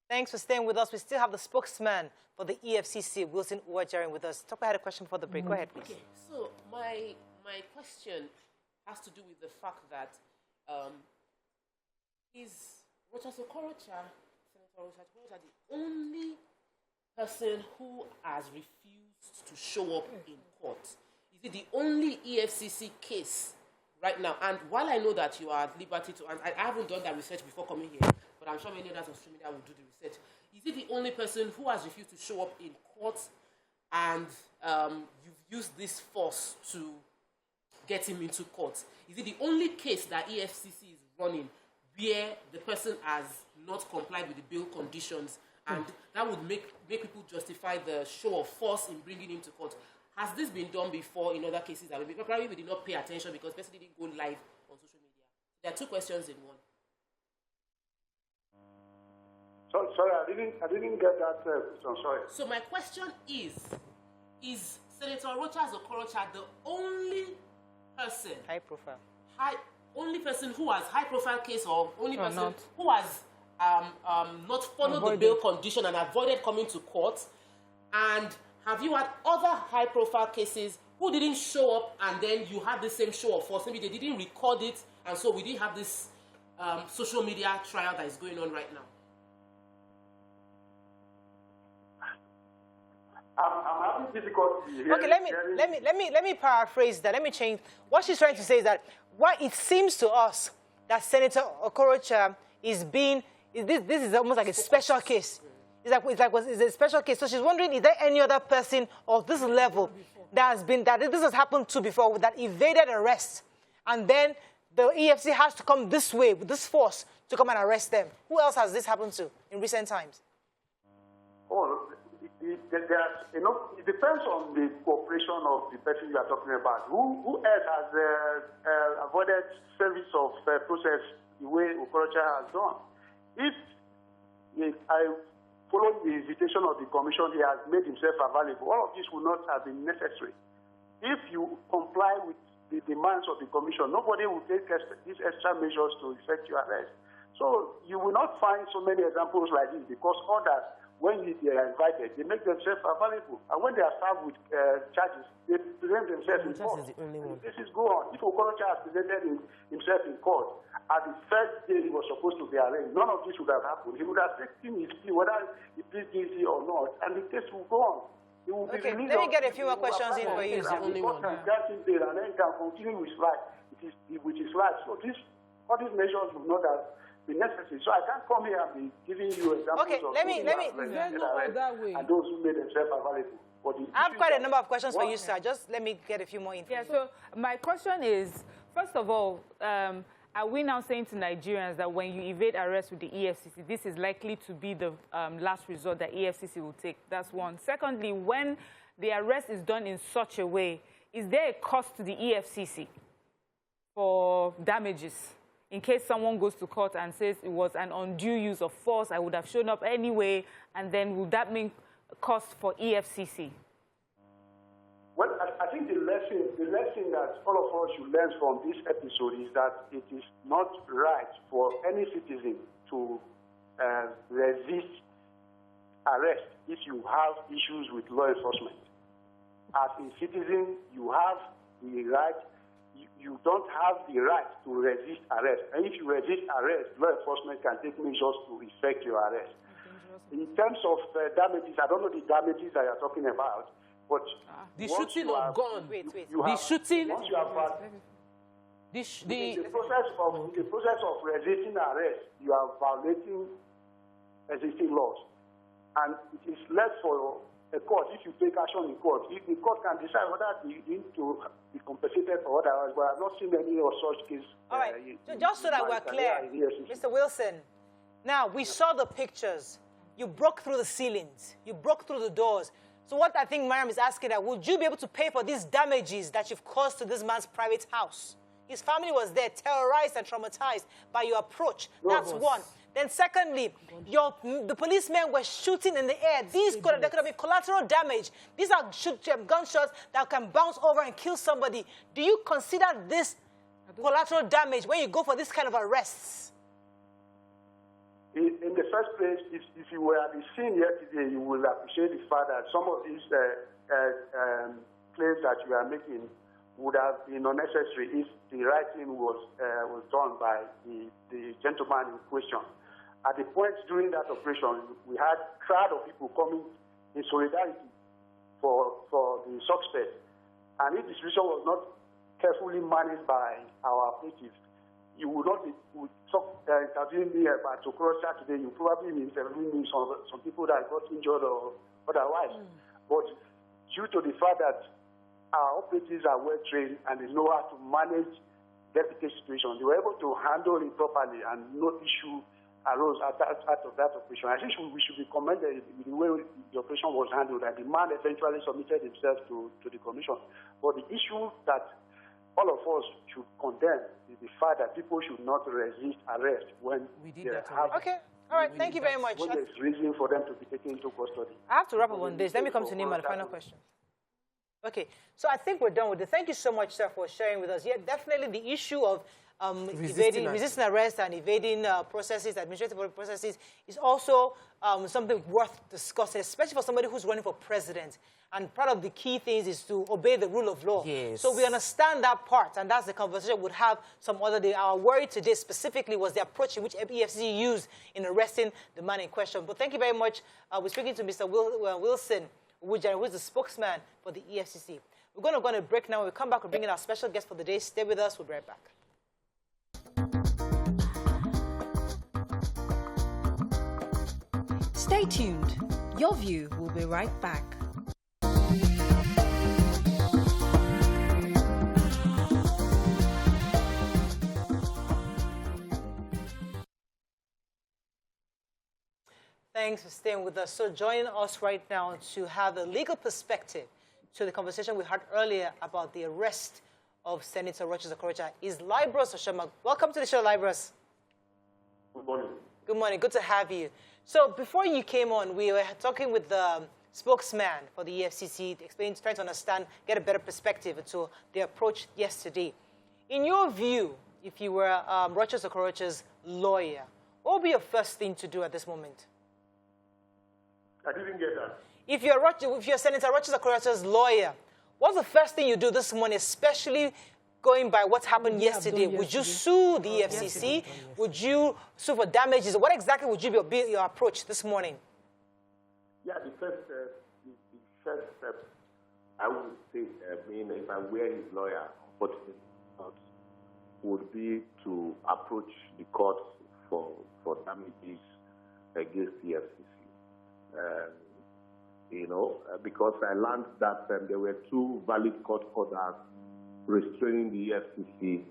Thanks for staying with us. We still have the spokesman for the EFCC, Wilson Uwajarin, with us. Tope had a question for the break. Go ahead, please. Okay, so my question has to do with the fact that is Rochas Okorocha, Senator Rochas Okorocha, the only person who has refused to show up in court? Is it the only EFCC case right now? And while I know that you are at liberty to, and I haven't done that research before coming here, but I'm sure many others on social media will do the research. Is it the only person who has refused to show up in court and you've used this force to get him into court? Is it the only case that EFCC is running where the person has not complied with the bail conditions and that would make people justify the show of force in bringing him to court? Has this been done before in other cases that probably we did not pay attention because the person didn't go live on social media? There are two questions in one. Sorry, I didn't get that question. Sorry. So my question is Senator Rochas Okorocha the only person, only person who has high-profile case or only person who has not followed the bail condition and avoided coming to court? And have you had other high-profile cases who didn't show up and then you had the same show of force? Maybe they didn't record it, and so we didn't have this social media trial that is going on right now. I'm having difficulty here. Okay, let me paraphrase that. Let me change. What she's trying to say is that what it seems to us that Senator Okorocha is being this is almost like a special case. It's a special case. So she's wondering, is there any other person of this level that this has happened to before, that evaded arrest, and then the EFCC has to come this way with this force to come and arrest them? Who else has this happened to in recent times? Oh, it depends on the cooperation of the person you are talking about. Who else has avoided service of process the way Okorocha has done? If I followed the invitation of the commission, he has made himself available. All of this would not have been necessary. If you comply with the demands of the commission, nobody will take these extra measures to effect your arrest. So you will not find so many examples like this because others, when they are invited, they make themselves available. And when they are served with charges, they present themselves in court. This is go on. If Okorocha has presented himself in court, at the first day he was supposed to be arraigned, none of this would have happened. He would have taken his plea, whether he pleads guilty or not, and the case will go on. He will be released. Let me get a few more questions in for you. And the court can grant him bail, and then he can continue with his life. With his life. So all these measures will not have been necessary. So I can't come here and be giving you examples of and those who made themselves available. I have quite a number of questions for you, sir. Just let me get a few more info. Yeah, so my question is, first of all, are we now saying to Nigerians that when you evade arrest with the EFCC, this is likely to be the last resort that EFCC will take? That's one. Secondly, when the arrest is done in such a way, is there a cost to the EFCC for damages? In case someone goes to court and says it was an undue use of force, I would have shown up anyway, and then would that mean cost for EFCC? Well, I think the lesson that all of us should learn from this episode is that it is not right for any citizen to resist arrest if you have issues with law enforcement. As a citizen, you have the right. You don't have the right to resist arrest. And if you resist arrest, law enforcement can take measures to effect your arrest. In terms of damages, I don't know the damages that you're talking about, but the shooting of gun. The shooting. Once you have the process of resisting arrest, you are violating existing laws, and it is left for a court. If you take action in court, if the court can decide whether you need to be compensated for otherwise, but I've not seen any of such cases. All right, just so that we're clear, Mr. Wilson, now we saw the pictures. You broke through the ceilings. You broke through the doors. So what I think Mariam is asking that, would you be able to pay for these damages that you've caused to this man's private house? His family was there, terrorized and traumatized by your approch. That's one. Then secondly, the policemen were shooting in the air. There could have been collateral damage. These are gunshots that can bounce over and kill somebody. Do you consider this collateral damage when you go for this kind of arrests? In the first place, if you were at the scene yesterday, you will appreciate the fact that some of these claims that you are making would have been unnecessary if the writing was done by the gentleman in question. At the point during that operation, we had a crowd of people coming in solidarity for the suspect. And if the situation was not carefully managed by our operatives, you would not be interviewing me about Okorocha today. You probably be interviewing some people that got injured or otherwise. But due to the fact that our operatives are well trained and they know how to manage delicate situations, they were able to handle it properly and no issue arose out of that operation. I think we should be commended with the way the operation was handled, and the man eventually submitted himself to the commission. But the issue that all of us should condemn is the fact that people should not resist arrest when they have... Okay. All right. Thank you very much. When there's reason for them to be taken into custody. I have to wrap up on this. Let me come to Nima, the final question. Okay. So I think we're done with it. Thank you so much, sir, for sharing with us. Yeah, definitely the issue of resisting arrest and evading processes, administrative processes, is also something worth discussing, especially for somebody who's running for president. And part of the key things is to obey the rule of law. Yes. So we understand that part, and that's the conversation we'll have some other day. Our worry today specifically was the approach in which EFCC used in arresting the man in question. But thank you very much. We're speaking to Mr. Wilson, who is the spokesman for the EFCC. We're going to go on a break now. When we come back, we'll bring in our special guest for the day. Stay with us. We'll be right back. Stay tuned. Your View will be right back. Thanks for staying with us. So joining us right now to have a legal perspective to the conversation we had earlier about the arrest of Senator Rochas Okorocha is Libros Oshoma. Welcome to the show, Libros. Good morning. Good morning. Good to have you. So before you came on, we were talking with the spokesman for the EFCC, trying to understand, get a better perspective into the approach yesterday. In your view, if you were Rochas Okorocha's lawyer, what would be your first thing to do at this moment? I didn't get that. If you're Senator Rochas Okorocha's lawyer, what's the first thing you do this morning, especially going by what happened yesterday? Would you sue the EFCC? Would you sue for damages? What exactly would be your approach this morning? Yeah, the first step, I would say, if I were his lawyer, unfortunately, would be to approach the court for damages against the EFCC. Because I learned that there were 2 valid court orders restraining the EFCC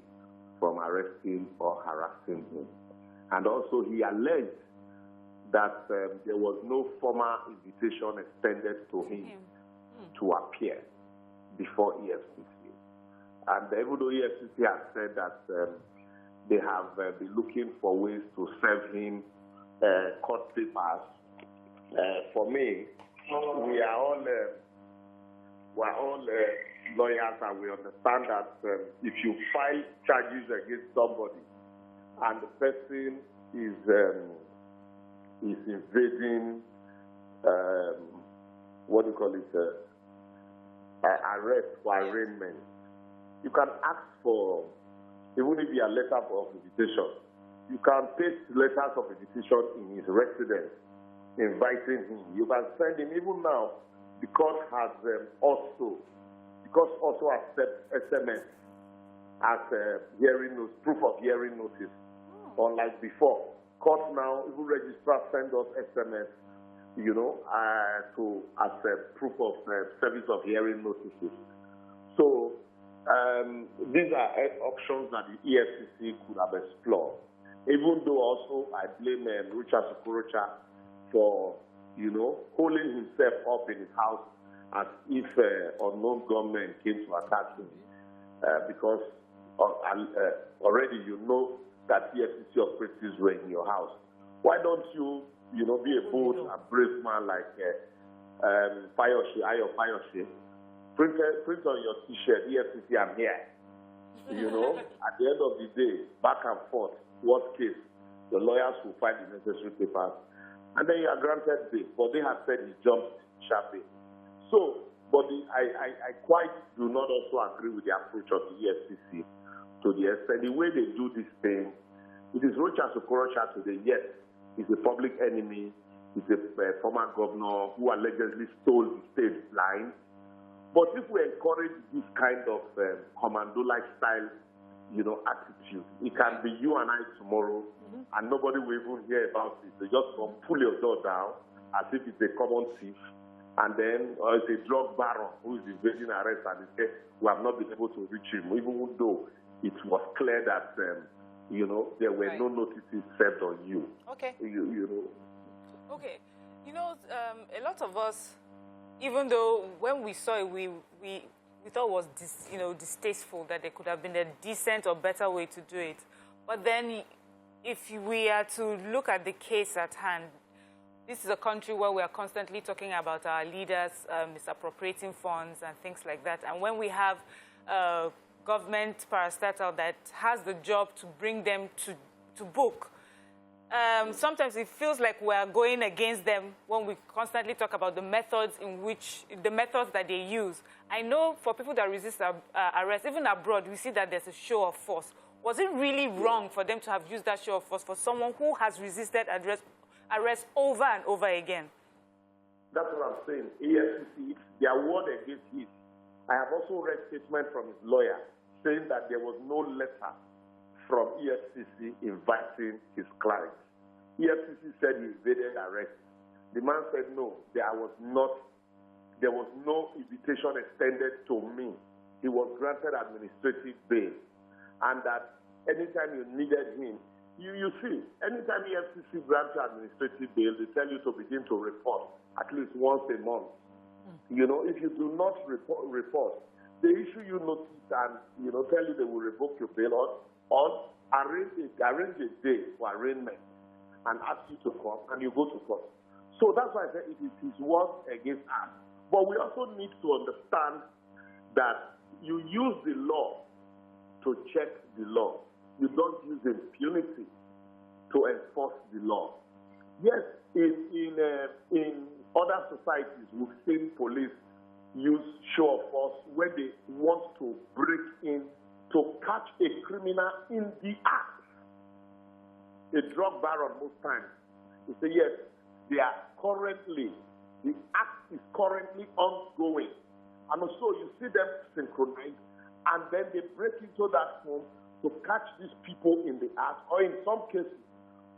from arresting or harassing him. And also he alleged that there was no formal invitation extended to him to appear before EFCC. And even though EFCC has said that they have been looking for ways to serve him court papers, for me, we are all lawyers, and we understand that if you file charges against somebody and the person is invading arrest for arraignment, you can ask for, even if you are letter of invitation, you can paste letters of invitation in his residence, inviting him. You can send him. Even now, the court has also accept SMS as hearing notice, proof of hearing notice. Unlike before, court now even registrars send us SMS, as a proof of service of hearing notices. So these are options that the EFCC could have explored. Even though also I blame Rochas Okorocha for, holding himself up in his house as if unknown gunmen came to attack him. Because already you know that EFCC operatives were in your house. Why don't you, be a bold and brave man like Ayo Fayoshe? Print on your T-shirt, EFCC, I'm here. At the end of the day, back and forth, worst case, the lawyers will file the necessary papers, and then you are granted bail. But they have said he jumped sharply. So, but I quite do not also agree with the approach of the EFCC to the extent the way they do this thing. It is Rochas Okorocha today. Yes, he's a public enemy. He's a former governor who allegedly stole the state blind. But if we encourage this kind of commando lifestyle, attitude, it can be you and I tomorrow, and nobody will even hear about it. They just come pull your door down as if it's a common thief, and then it's a drug baron who is evading arrest, and they say we have not been able to reach him, even though it was clear that there were no notices served on you. Okay. Okay. A lot of us, even though when we saw it, we thought it was distasteful, that there could have been a decent or better way to do it. But then, if we are to look at the case at hand, this is a country where we are constantly talking about our leaders misappropriating funds and things like that. And when we have government parastatal that has the job to bring them to book, sometimes it feels like we are going against them when we constantly talk about the methods that they use. I know for people that resist arrest, even abroad, we see that there's a show of force. Was it really wrong for them to have used that show of force for someone who has resisted arrest over and over again? That's what I'm saying. EFCC, their word against his. I have also read statement from his lawyer saying that there was no letter from EFCC inviting his client. EFCC said he evaded arrest. The man said no, there was no invitation extended to me. He was granted administrative bail, and that anytime you needed him, you see, anytime EFCC grants you administrative bail, they tell you to begin to report at least once a month. If you do not report, they issue you notice and tell you they will revoke your bail or arrange a day for arraignment and ask you to come, and you go to court. So that's why I said it is his word against us. But we also need to understand that you use the law to check the law. You don't use impunity to enforce the law. Yes, in other societies, we've seen police use show of force when they want to break in to catch a criminal in the act. A drug baron most times, they say, yes, the act is currently ongoing. And also you see them synchronize, and then they break into that home to catch these people in the act, or in some cases,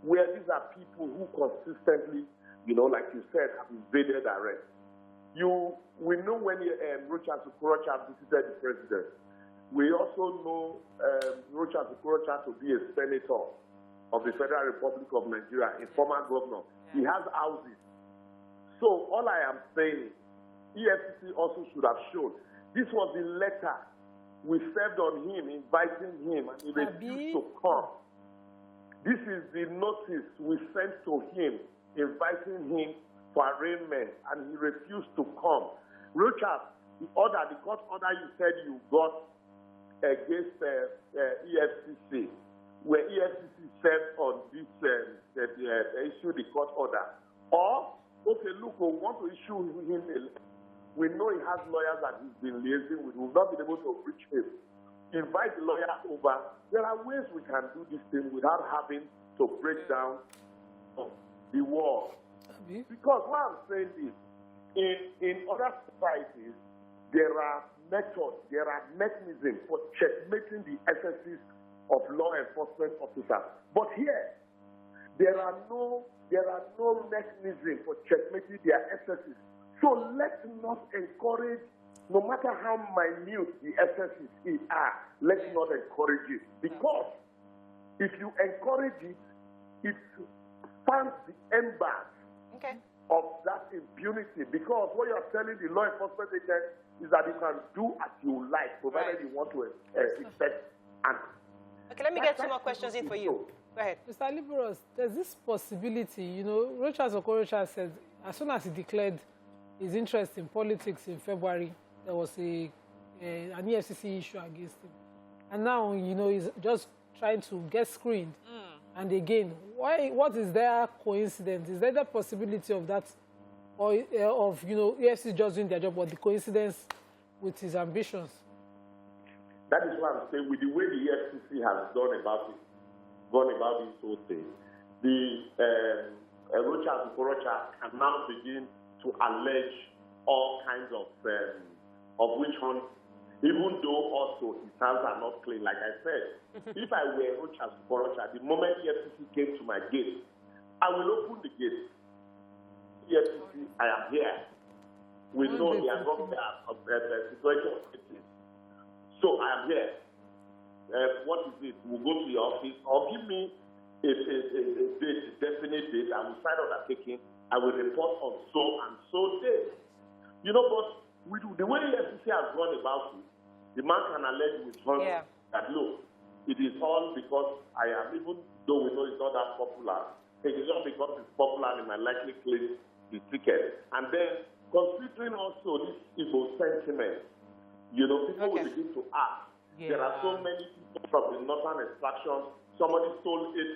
where these are people who consistently, like you said, have evaded arrest. We know when Rochas Okorocha visited the president. We also know Rochas Okorocha to be a senator of the Federal Republic of Nigeria, a former governor. He has houses. So all I am saying, EFCC also should have shown. This was the letter we served on him, inviting him, and he refused to come. This is the notice we sent to him, inviting him for arraignment, and he refused to come. Rochas, the court order you said you got against EFCC, where EFCC served on this, issue the court order. Or, okay, look, we want to issue him we know he has lawyers that he's been liaising with. We've not been able to reach him. Invite the lawyer over. There are ways we can do this thing without having to break down the wall. Because what I'm saying is, in other societies, there are methods, there are mechanisms for checkmating the excesses of law enforcement officers. But here, there are no mechanism for checkmating their excesses. So let's not encourage, no matter how minute the excesses are, let's not encourage it. Because if you encourage it, it fans the embers of that impunity. Because what you're telling the law enforcement agent is that you can do as you like, provided you want to expect answers. Okay, let me get 2 more questions in for you. Go ahead. Mr. Liberos, there's this possibility, Rochas Okorocha said as soon as he declared his interest in politics in February, there was an EFCC issue against him. And now, he's just trying to get screened And again, what is their coincidence? Is there the possibility of that, or of, you know, EFCC just doing their job, or the coincidence with his ambitions? That is what I'm saying. With the way the EFCC has gone about this whole thing, the Rochas, Okorocha can now begin to allege all kinds of witch hunts, even though also his hands are not clean. Like I said, if I were Rochas, Okorocha, the moment EFCC came to my gate, I will open the gate. EFCC, I am here. We know they are going to situation of it. So I am here. What is it? We'll go to your office or give me a date, a definite date. I will sign undertaking. I will report on so and so day. You know, but the way the FCC has gone about it, the man can allege with her that, look, it is all because I am, even though we know it's not that popular, it is not because it's popular and I likely claim the ticket. And then, considering also this evil sentiment, you know, people will begin to ask. Yeah. There are so many people from the northern extraction. Somebody stole 80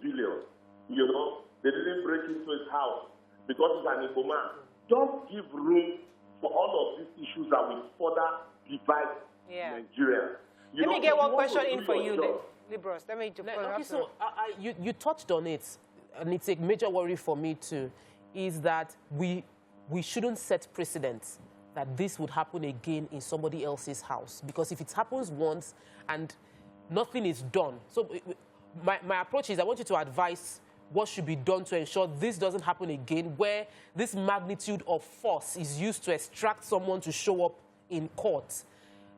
billion. You know, they didn't break into his house because he's an Igbo man. Don't give room for all of these issues that will further divide Nigeria. Let me get one question in for you, Libros. Let me okay, so you touched on it, and it's a major worry for me too, is that we shouldn't set precedents that this would happen again in somebody else's house. Because if it happens once and nothing is done, so my approach is I want you to advise what should be done to ensure this doesn't happen again, where this magnitude of force is used to extract someone to show up in court.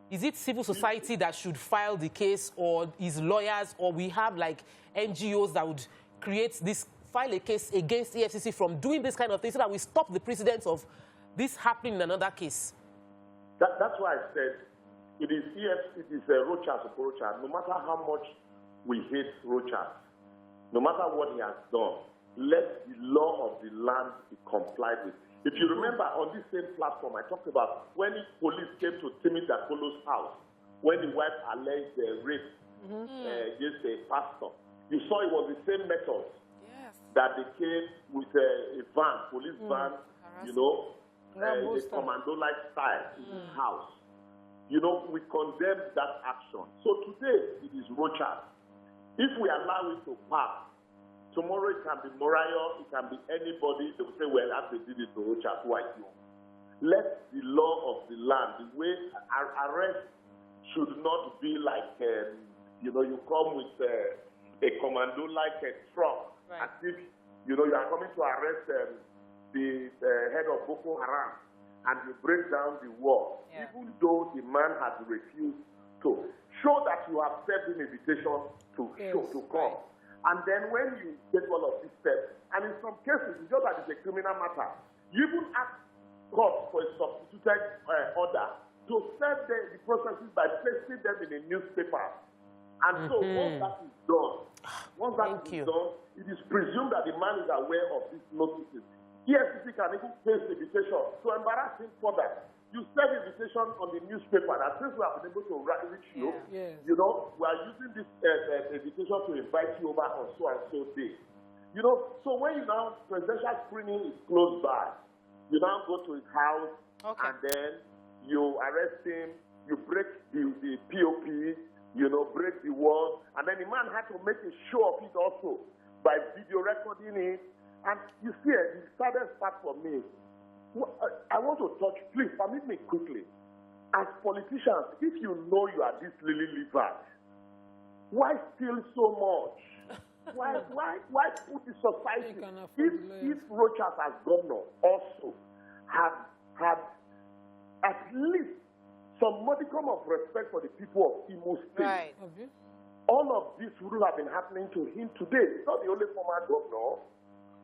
Is it civil society that should file the case, or is lawyers, or we have like NGOs that would file a case against EFCC from doing this kind of thing so that we stop the precedence of this happening in another case? That's why I said it is Rochas, Okorocha. No matter how much we hate Rochas, no matter what he has done, let the law of the land be complied with. If you remember, on this same platform, I talked about when the police came to Timmy Dakolo's house, when the wife alleged rape against a pastor. You saw it was the same method that they came with a van, police van, you know, the commando-like style in his house. You know, we condemn that action. So today, it is Rochas. If we allow it to pass, tomorrow it can be Morayo, it can be anybody. They will say, well, as they did it to Rochas, why you? Let the law of the land, the way arrest should not be like, you know, you come with a commando-like truck, as if, you know, you are coming to arrest the head of Boko Haram, and you break down the wall, even though the man has refused to. Show that you have sent an invitation to come. And then when you get all of these steps, and in some cases, it's just that it's a criminal matter, you even ask court for a substituted order to serve the processes by placing them in a newspaper. And so once that is done, it is presumed that the man is aware of these notices. EFCC can even place the invitation to embarrass him further. You send invitation on the newspaper that since we have been able to reach you, you know, we are using this invitation to invite you over on so and so day. You know, so when you now, presidential screening is close by, you now go to his house and then you arrest him, you break the POP, you know, break the wall, and then the man had to make a show of it also by video recording it. And you see, the saddest part for me, I want to touch, please permit me quickly. As politicians, if you know you are this lily-livered, why steal so much? Why put the society? If Rochas as governor also had at least some modicum of respect for the people of Imo State, all of this would have been happening to him today. He's not the only former governor.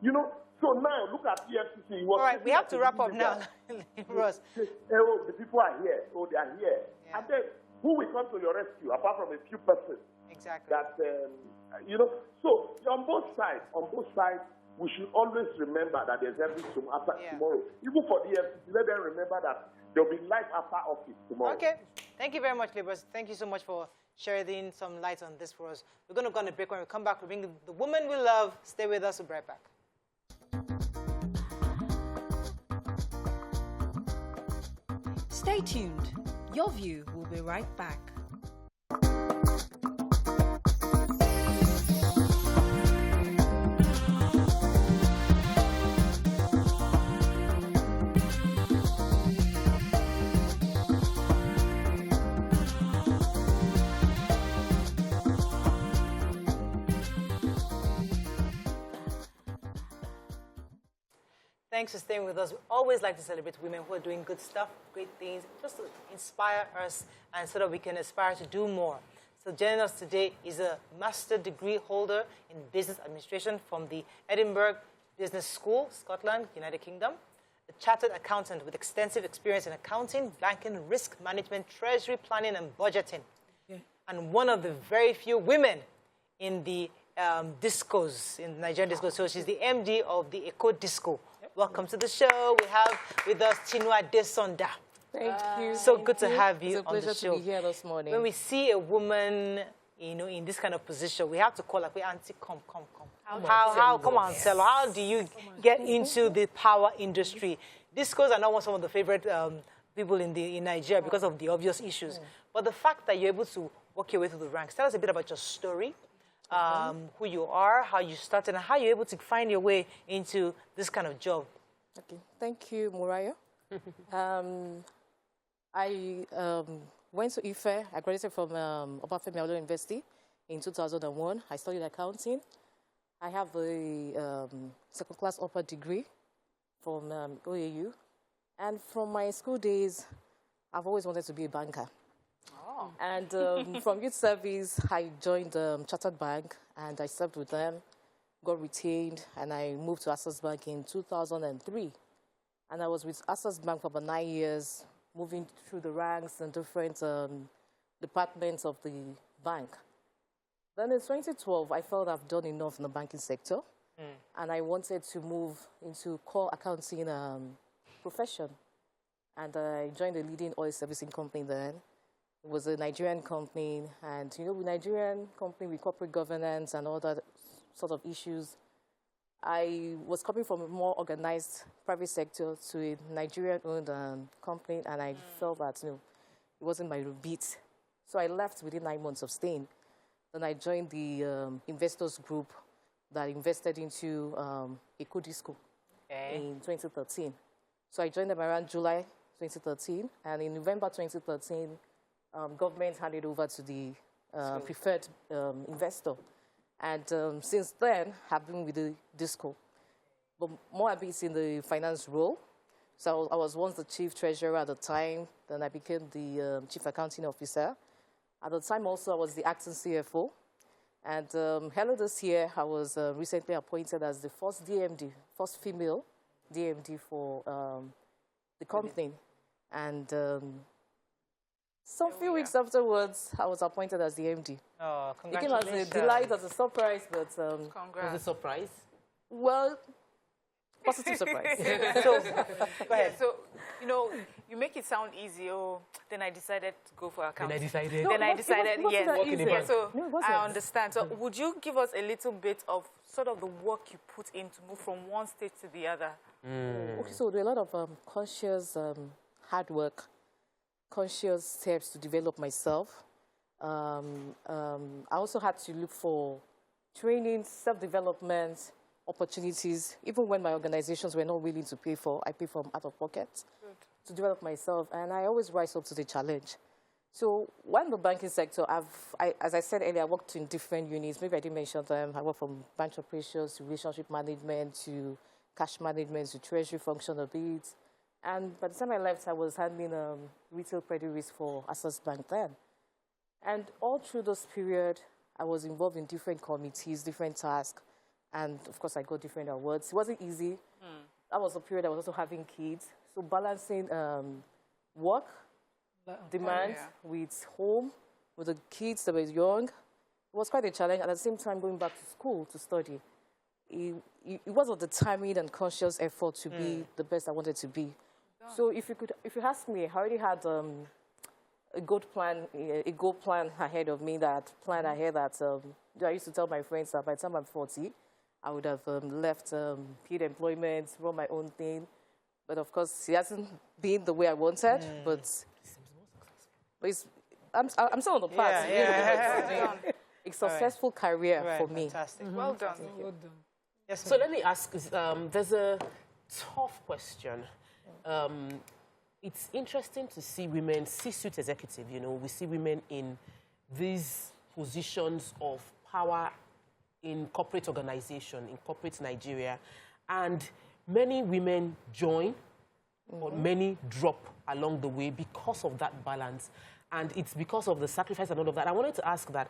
You know, so now look at EFCC. All right, we have to wrap up now. Ross. The people are here. Oh, they are here. And then who will come to your rescue apart from a few persons? Exactly. That you know. So on both sides, we should always remember that there's everything after tomorrow. Even for the EFCC, let them remember that there will be life after office tomorrow. Okay. Thank you very much, Libras. Thank you so much for shedding some light on this for us. We're going to go on a break. When we come back, we'll bring the woman we love. Stay with us. We'll be right back. Stay tuned. Your View will be right back. Thanks for staying with us. We always like to celebrate women who are doing good stuff, great things, just to inspire us and so that we can aspire to do more. So joining us today is a master degree holder in business administration from the Edinburgh Business School, Scotland, United Kingdom, a chartered accountant with extensive experience in accounting, banking, risk management, treasury planning, and budgeting, and one of the very few women in the discos, in Nigerian disco. So she's the MD of the Eco Disco. Welcome to the show. We have with us Chinua Desonda. Thank you. So good to have you on the show. It's a pleasure to be here this morning. When we see a woman, in this kind of position, we have to call her, Auntie, come. How come on, tell her, how do you get into the power industry? Discos are not some of the favorite people in Nigeria because of the obvious issues. But the fact that you're able to work your way through the ranks, tell us a bit about your story. Who you are, how you started, and how you're able to find your way into this kind of job. Okay, thank you, Muraya. I went to Ife. I graduated from Obafemi Awolowo University in 2001. I studied accounting. I have a second-class upper degree from OAU. And from my school days, I've always wanted to be a banker. And from youth service, I joined Chartered Bank, and I served with them, got retained, and I moved to Access Bank in 2003. And I was with Access Bank for about 9 years, moving through the ranks and different departments of the bank. Then in 2012, I felt I've done enough in the banking sector, and I wanted to move into core accounting profession. And I joined a leading oil servicing company then. It was a Nigerian company, and with Nigerian company with corporate governance and all that sort of issues, I was coming from a more organized private sector to a Nigerian-owned company, and I felt that it wasn't my beat. So I left within 9 months of staying. Then I joined the investors group that invested into Eco Disco in 2013. So I joined them around July 2013, and in November 2013, government handed over to the preferred investor. And since then, I've been with the Disco. But more a bit in the finance role. So I was once the chief treasurer at the time. Then I became the chief accounting officer. At the time also, I was the acting CFO. And earlier this year, I was recently appointed as the first DMD, first female DMD for the company. And some few weeks afterwards, I was appointed as the MD. Oh, it came congratulations. as a delight, as a surprise, but... Was it a surprise? Well, positive surprise. So, go ahead. So, you make it sound easy. Oh, then I decided to go for accounting. No, Yes. So No, I understand. So would you give us a little bit of sort of the work you put in to move from one state to the other? Okay, so there are a lot of conscious hard work, conscious steps to develop myself. I also had to look for training, self-development, opportunities. Even when my organizations were not willing to pay for, I pay from out of pocket to develop myself. And I always rise up to the challenge. So when the banking sector, as I said earlier, I worked in different units. Maybe I didn't mention them. I worked from branch operations to relationship management to cash management to treasury function a bit. And by the time I left, I was handling retail credit risk for Access Bank then. And all through this period, I was involved in different committees, different tasks, and of course, I got different awards. It wasn't easy. That was a period I was also having kids. So balancing work, demand with home, with the kids that were young, it was quite a challenge. At the same time, going back to school to study. It was a determined and conscious effort to be the best I wanted to be. So if you ask me, I already had a good plan, a goal plan ahead of me, that plan ahead that I used to tell my friends that by the time I'm 40, I would have left paid employment, run my own thing. But of course, it hasn't been the way I wanted. But I'm still on the path. A successful career for me. Fantastic. Well done. Well done. Yes, So let me ask, there's a tough question. It's interesting to see women, C-suite executive, you know, we see women in these positions of power in corporate organization, in corporate Nigeria, and many women join, but many drop along the way because of that balance. And it's because of the sacrifice and all of that. I wanted to ask that,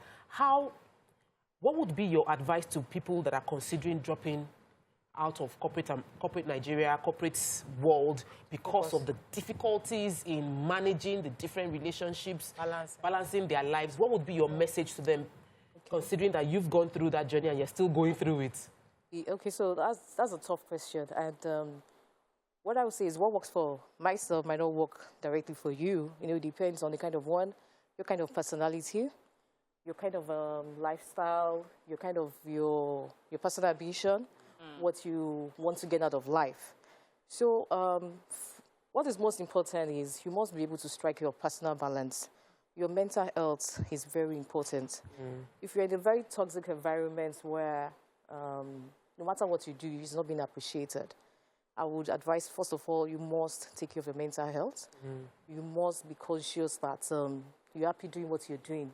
what would be your advice to people that are considering dropping out of corporate Nigeria, corporate world, because of the difficulties in managing the different relationships, balancing their lives? What would be your message to them, considering that you've gone through that journey and you're still going through it? Okay, so that's a tough question. And what I would say is what works for myself might not work directly for you. You know, it depends on the kind of your kind of personality, your kind of lifestyle, your kind of your personal ambition, what you want to get out of life. So what is most important is you must be able to strike your personal balance. Your mental health is very important. If you're in a very toxic environment where no matter what you do, it's not being appreciated, I would advise, first of all, you must take care of your mental health. You must be conscious that you're happy doing what you're doing.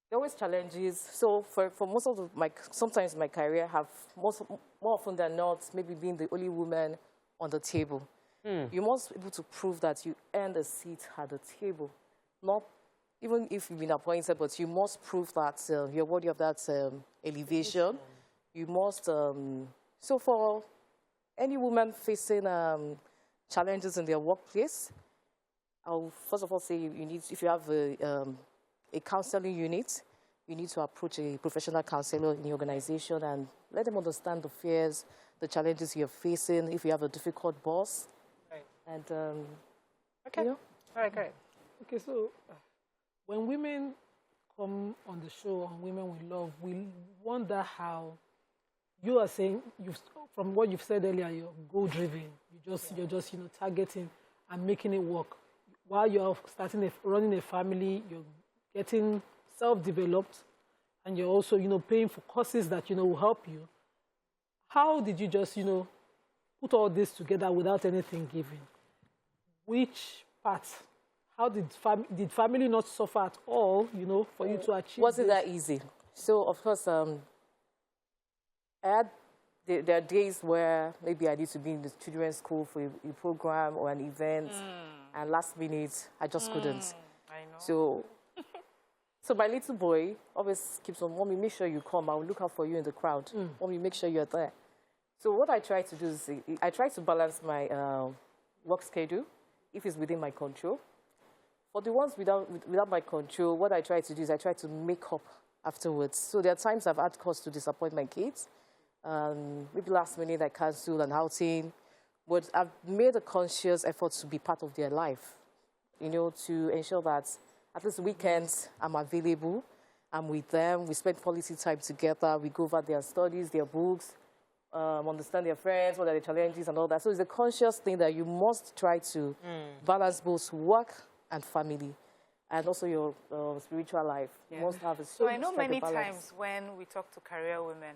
There are always challenges. So for most of sometimes my career, have more often than not, maybe being the only woman on the table. You must be able to prove that you earned a seat at the table. Not even if you've been appointed, but you must prove that you're worthy of that elevation. You must, so for any woman facing challenges in their workplace, I'll first of all say you need, if you have a counseling unit, you need to approach a professional counselor in the organization and let them understand the fears, the challenges you're facing, if you have a difficult boss. Right. And, okay. You know? All right, great. Okay, so when women come on the show, on Women We Love, we wonder how you are saying, from what you've said earlier, you're goal-driven. You're just targeting and making it work. While you're running a family, you're getting self-developed, and you're also, paying for courses that, will help you. How did you just, put all this together without anything given? Which part? How did family not suffer at all, for you to achieve Wasn't that easy? So, of course, there are days where maybe I need to be in the children's school for a program or an event, and last minute, I just couldn't. I know. So my little boy always keeps on, Mommy, make sure you come. I will look out for you in the crowd. Mommy, make sure you're there. So what I try to do is I try to balance my work schedule, if it's within my control. For the ones without my control, what I try to do is I try to make up afterwards. So there are times I've had cause to disappoint my kids. Maybe last minute I cancel an outing. But I've made a conscious effort to be part of their life, to ensure that at least weekends I'm available, I'm with them, we spend quality time together, we go over their studies, their books, understand their friends, what are the challenges and all that. So it's a conscious thing that you must try to balance both work and family, and also your spiritual life. You must have a So I know many times when we talk to career women,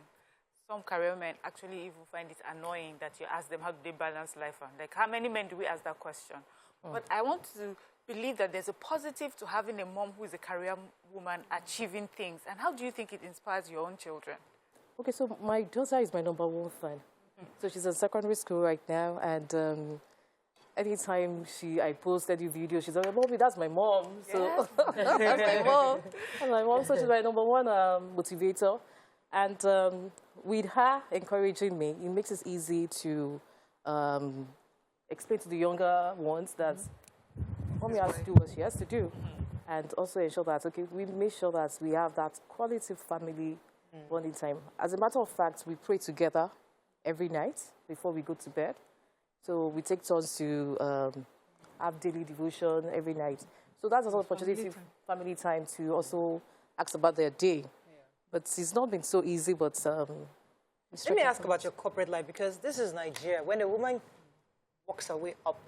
some career women actually even find it annoying that you ask them how do they balance life. Like, how many men do we ask that question? But I want to believe that there's a positive to having a mom who is a career woman achieving things. And how do you think it inspires your own children? Okay, so my daughter is my number 1 fan. So she's in secondary school right now, and anytime I post any video, she's like, Mommy, that's my mom. So that's my mom. And my mom, so she's my number 1 motivator. And with her encouraging me, it makes it easy to explain to the younger ones that Mommy has to do what she has to do. And also ensure that, okay, we make sure that we have that quality family bonding time. As a matter of fact, we pray together every night before we go to bed. So we take turns to have daily devotion every night. So that's also an opportunity, family time, to also ask about their day. Yeah. But it's not been so easy, but... Let me ask about your corporate life, because this is Nigeria. When a woman walks her way up,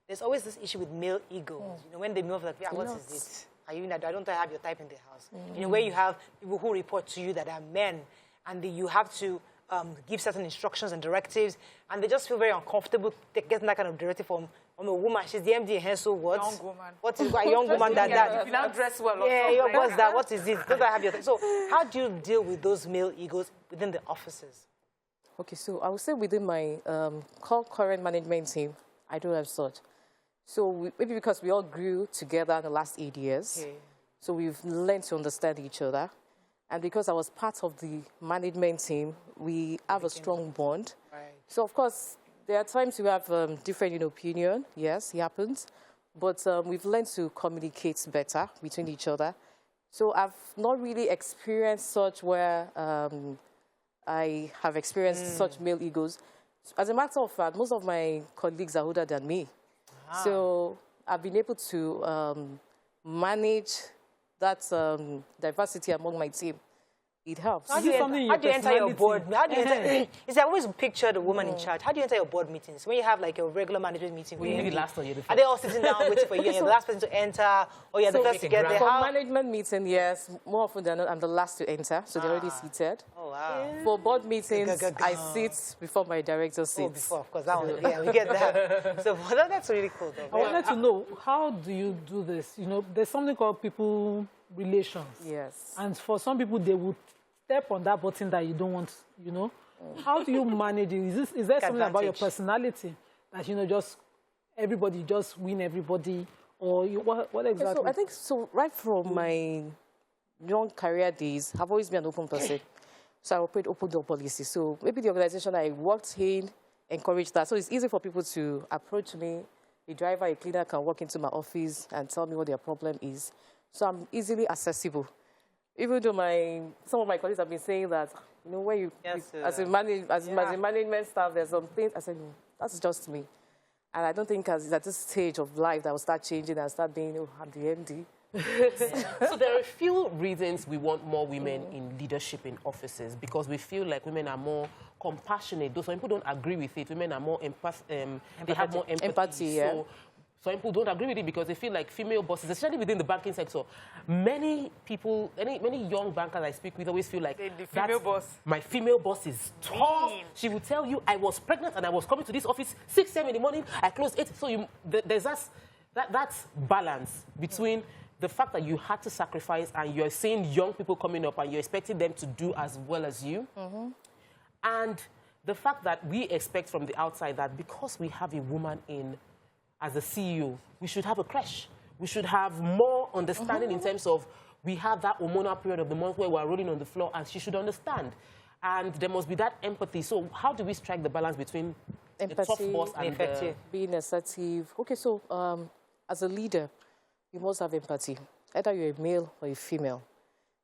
there's always this issue with male egos. You know, when they move, like, what is it? Are you, I don't have your type in the house. You know, where you have people who report to you that are men, and you have to give certain instructions and directives, and they just feel very uncomfortable getting that kind of directive from a woman. She's the MD here, so what? Young woman. What is a young woman that? If you now dress well. Yeah, what's that? What is it? Don't I have your... So how do you deal with those male egos within the offices? Okay, so I would say within my current management team, I don't have such. So maybe because we all grew together in the last 8 years, so we've learned to understand each other. And because I was part of the management team, we have a strong bond. Right. So, of course, there are times we have different opinion. Yes, it happens. But we've learned to communicate better between each other. So I've not really experienced such where I have experienced such male egos. As a matter of fact, most of my colleagues are older than me. So I've been able to manage that diversity among my team. It helps. How do you enter your board? How do you enter? Is I always picture the woman in charge. How do you enter your board meetings? When you have like a regular management meeting, are they all sitting down waiting for you and you're the last person to enter, or you're the first to get there? For management meeting, yes, more often than not, I'm the last to enter, so they're already seated. Oh, wow. For board meetings, I sit before my director sits. Oh, before, of course, that one, yeah, we get that. So that's really cool, though. I wanted to know, how do you do this? You know, there's something called people relations. Yes. And for some people, they would step on that button that you don't want, you know. How do you manage it? Is there something about your personality that, you know, just everybody just win everybody? Or what exactly? So I think, so right from my young career days, I've always been an open person. So I operate open door policy. So maybe the organization I worked in encouraged that. So it's easy for people to approach me. A driver, a cleaner can walk into my office and tell me what their problem is. So I'm easily accessible. Even though some of my colleagues have been saying that, you know, when you, as a management staff, there's some things, I said, no, that's just me. And I don't think it's at this stage of life that I will start changing and start being, oh, I'm the MD. So there are a few reasons we want more women in leadership in offices, because we feel like women are more compassionate. Though some people don't agree with it, women are more they have more empathy. Yeah. So some people don't agree with it because they feel like female bosses, especially within the banking sector, many people, many young bankers I speak with always feel like my female boss is tough. She will tell you, I was pregnant and I was coming to this office 6, 7 in the morning. I closed 8. So there's that balance between the fact that you had to sacrifice and you're seeing young people coming up and you're expecting them to do as well as you. And the fact that we expect from the outside that because we have a woman in as a CEO, we should have a crash. We should have more understanding in terms of we have that hormonal period of the month where we're rolling on the floor and she should understand. And there must be that empathy. So how do we strike the balance between empathy, the tough boss and effective? Being assertive. Okay, so as a leader, you must have empathy. Either you're a male or a female.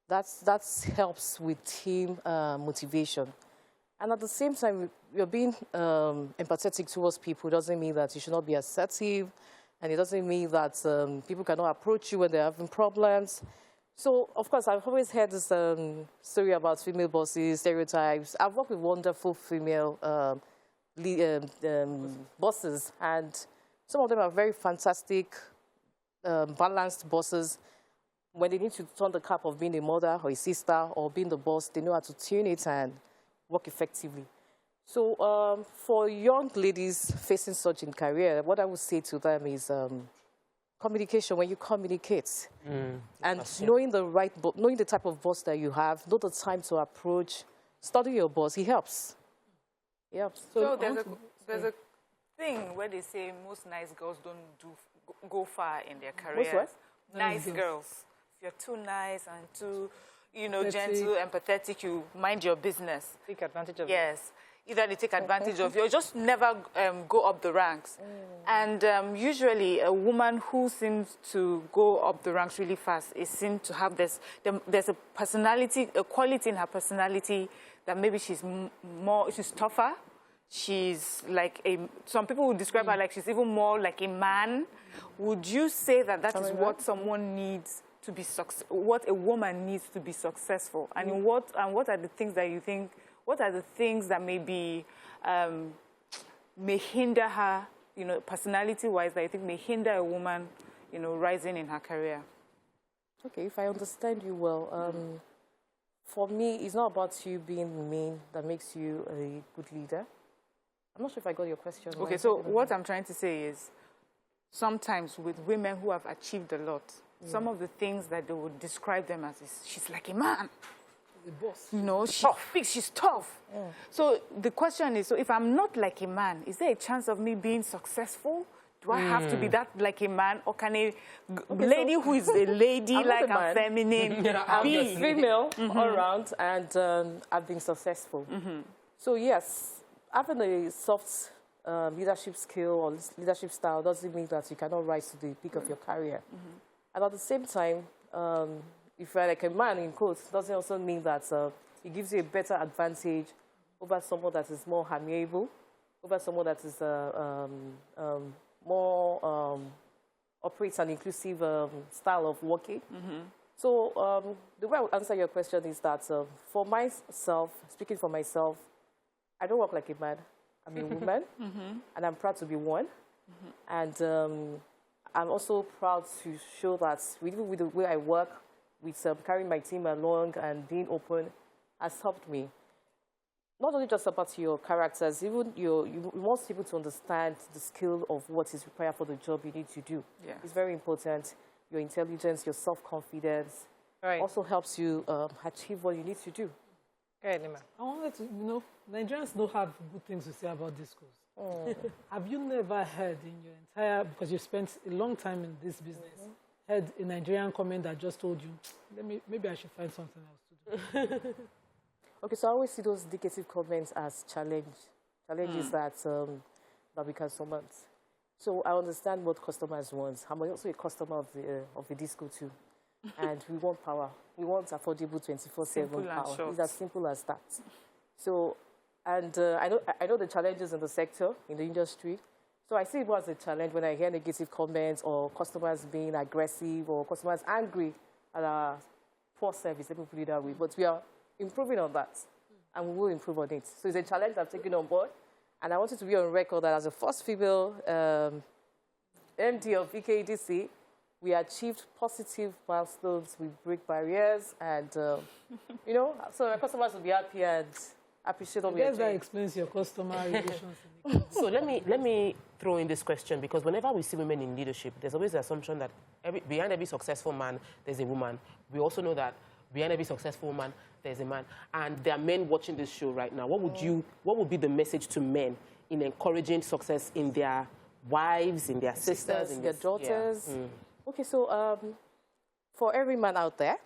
That helps with team motivation. And at the same time, you're being empathetic towards people. Doesn't mean that you should not be assertive, and it doesn't mean that people cannot approach you when they're having problems. So, of course, I've always heard this story about female bosses, stereotypes. I've worked with wonderful female bosses, and some of them are very fantastic, balanced bosses. When they need to turn the cap of being a mother or a sister or being the boss, they know how to tune it and work effectively. So for young ladies facing such in career, what I would say to them is communication. When you communicate and knowing the type of boss that you have, know the time to approach, study your boss. He helps. He helps. So there's a thing where they say most nice girls don't go far in their careers. Most what? Nice girls. If you're too nice and too, you know, gentle, empathetic, you mind your business. Take advantage of it. Yes. Either they take advantage of you or just never go up the ranks. And usually a woman who seems to go up the ranks really fast is seen to have there's a personality, a quality in her personality that maybe she's tougher, she's like some people would describe her like she's even more like a man. Would you say that that is what someone needs to be what a woman needs to be successful? And what are the things that you think? What are the things that may hinder her, personality-wise, that you think may hinder a woman, rising in her career? Okay, if I understand you well, for me, it's not about you being mean that makes you a good leader. I'm not sure if I got your question. Okay, so what I'm trying to say is, sometimes with women who have achieved a lot, some of the things that they would describe them as is, she's like a man. The boss. She's tough. She's tough. Yeah. So the question is, so if I'm not like a man, is there a chance of me being successful? Do I have to be that like a man, or can a lady who is a lady, like I'm feminine, I'm a female all around, and I've been successful. So yes, having a soft leadership skill or leadership style doesn't mean that you cannot rise to the peak of your career. And at the same time, if you're like a man, in quotes, doesn't also mean that it gives you a better advantage over someone that is more amiable, over someone that is more operates an inclusive style of working. So the way I would answer your question is that for myself, speaking for myself, I don't work like a man. I'm a woman, and I'm proud to be one. And I'm also proud to show that even with the way I work, with carrying my team along and being open, has helped me. Not only just about your characters, even you want people to understand the skill of what is required for the job you need to do. Yeah. It's very important. Your intelligence, your self-confidence also helps you achieve what you need to do. I wanted to, Nigerians don't have good things to say about these schools. Have you never heard in your entire, because you've spent a long time in this business, heard a Nigerian comment that just told you, maybe I should find something else to do? Okay, so I always see those negative comments as challenges that we can surmount. So I understand what customers want. I'm also a customer of the disco too. And we want power. We want affordable 24/7 power. It's as simple as that. So, and I know the challenges in the sector, in the industry. So I see it as a challenge when I hear negative comments or customers being aggressive or customers angry at our poor service. Let me put it that way. But we are improving on that, and we will improve on it. So it's a challenge I've taken on board, and I wanted to be on record that as the first female MD of EKDC, we achieved positive milestones. We break barriers, and so our customers will be happy and appreciate what we are doing. That explains your customer relations. So let me throw in this question, because whenever we see women in leadership, there's always the assumption that behind every successful man, there's a woman. We also know that behind every successful woman, there's a man. And there are men watching this show right now. What would be the message to men in encouraging success in their wives, in their sisters, in their daughters? Yeah. Okay, so for every man out there,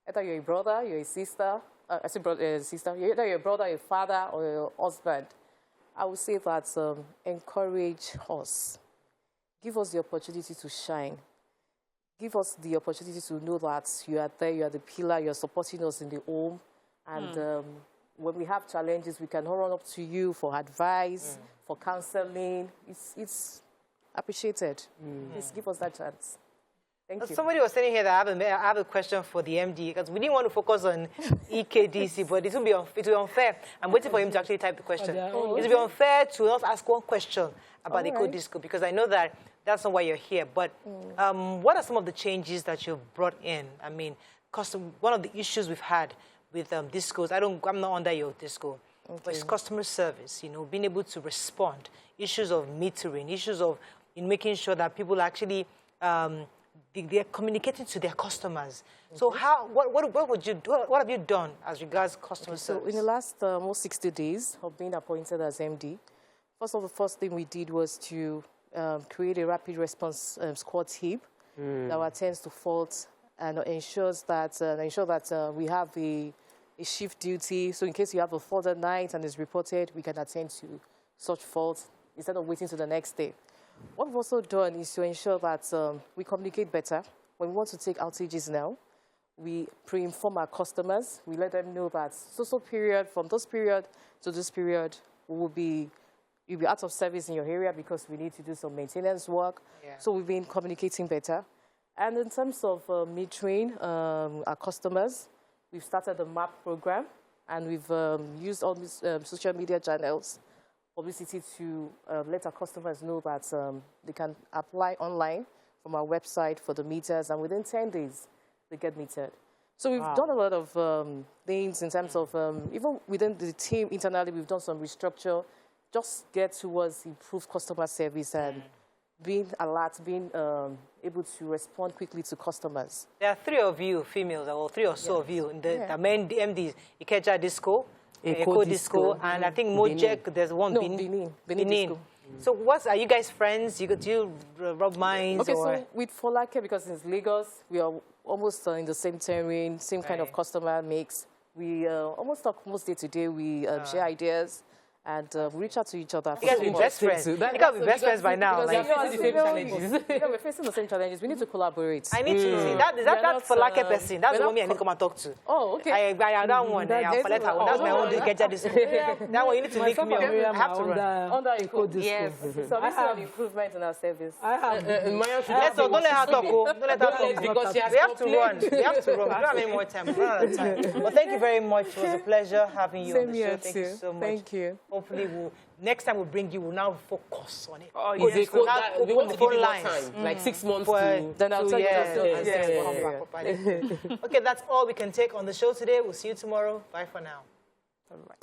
either you're a brother, you're a sister, sister, either you're a brother, your father, or your husband, I would say that encourage us. Give us the opportunity to shine. Give us the opportunity to know that you are there, you are the pillar, you're supporting us in the home. And when we have challenges, we can all run up to you for advice, for counseling. It's appreciated. Please give us that chance. Thank you. Somebody was saying here that I have a question for the MD, because we didn't want to focus on EKDC, but it will be unfair. I'm waiting for him to actually type the question. It will be unfair to not ask one question about the EKDC, because I know that that's not why you're here. But what are some of the changes that you've brought in? I mean, one of the issues we've had with discos, I'm not under your disco, but it's customer service, being able to respond, issues of metering, issues of making sure that people actually they're communicating to their customers. So what would you do? What have you done as regards customer service? So in the last almost 60 days of being appointed as MD, the first thing we did was to create a rapid response squad team that attends to faults and ensures that we have a shift duty. So in case you have a fault at night and is reported, we can attend to such faults instead of waiting till the next day. What we've also done is to ensure that we communicate better. When we want to take outages now, we pre-inform our customers. We let them know that so period, from this period to this period, you'll be out of service in your area because we need to do some maintenance work. Yeah. So we've been communicating better. And in terms of metering our customers, we've started the MAP program, and we've used all these social media channels, publicity to let our customers know that they can apply online from our website for the meters, and within 10 days, they get metered. So we've done a lot of things in terms of, even within the team internally, we've done some restructure, just get towards improved customer service and being alert, being able to respond quickly to customers. There are 3 of you females, or 3 or so of you, in the main MDs, Ikeja Disco, Eco Disco, and I think Mojek, there's one, Benin Disco. So are you guys friends? Do you rub minds? Okay, so with Folake, because it's Lagos, we are almost in the same terrain, same kind of customer mix. We almost talk almost day to day. We share ideas. And we reach out to each other. You guys be best friends. You guys be best friends by now. Because we're facing the same challenges. We're facing the same challenges. We need to collaborate. I need to see. That's for like a person. That's the one I need to come and talk to. Oh, okay. That one. That's my own That one you need to link me up. I have to run. Under Eco Disco. Yes. So this is an improvement in our service. I have. Yes, so don't let her talk. Don't let her talk. Because she has we have to run. We have to run. We don't have any more time. We run out of time. But thank you very much. It was a pleasure having you on the show. Thank you so much. Thank you. Hopefully, next time we'll bring you, we'll now focus on it. Oh, yes. We want to give you more time, like 6 months to... Then I'll tell you. Okay, that's all we can take on the show today. We'll see you tomorrow. Bye for now. All right.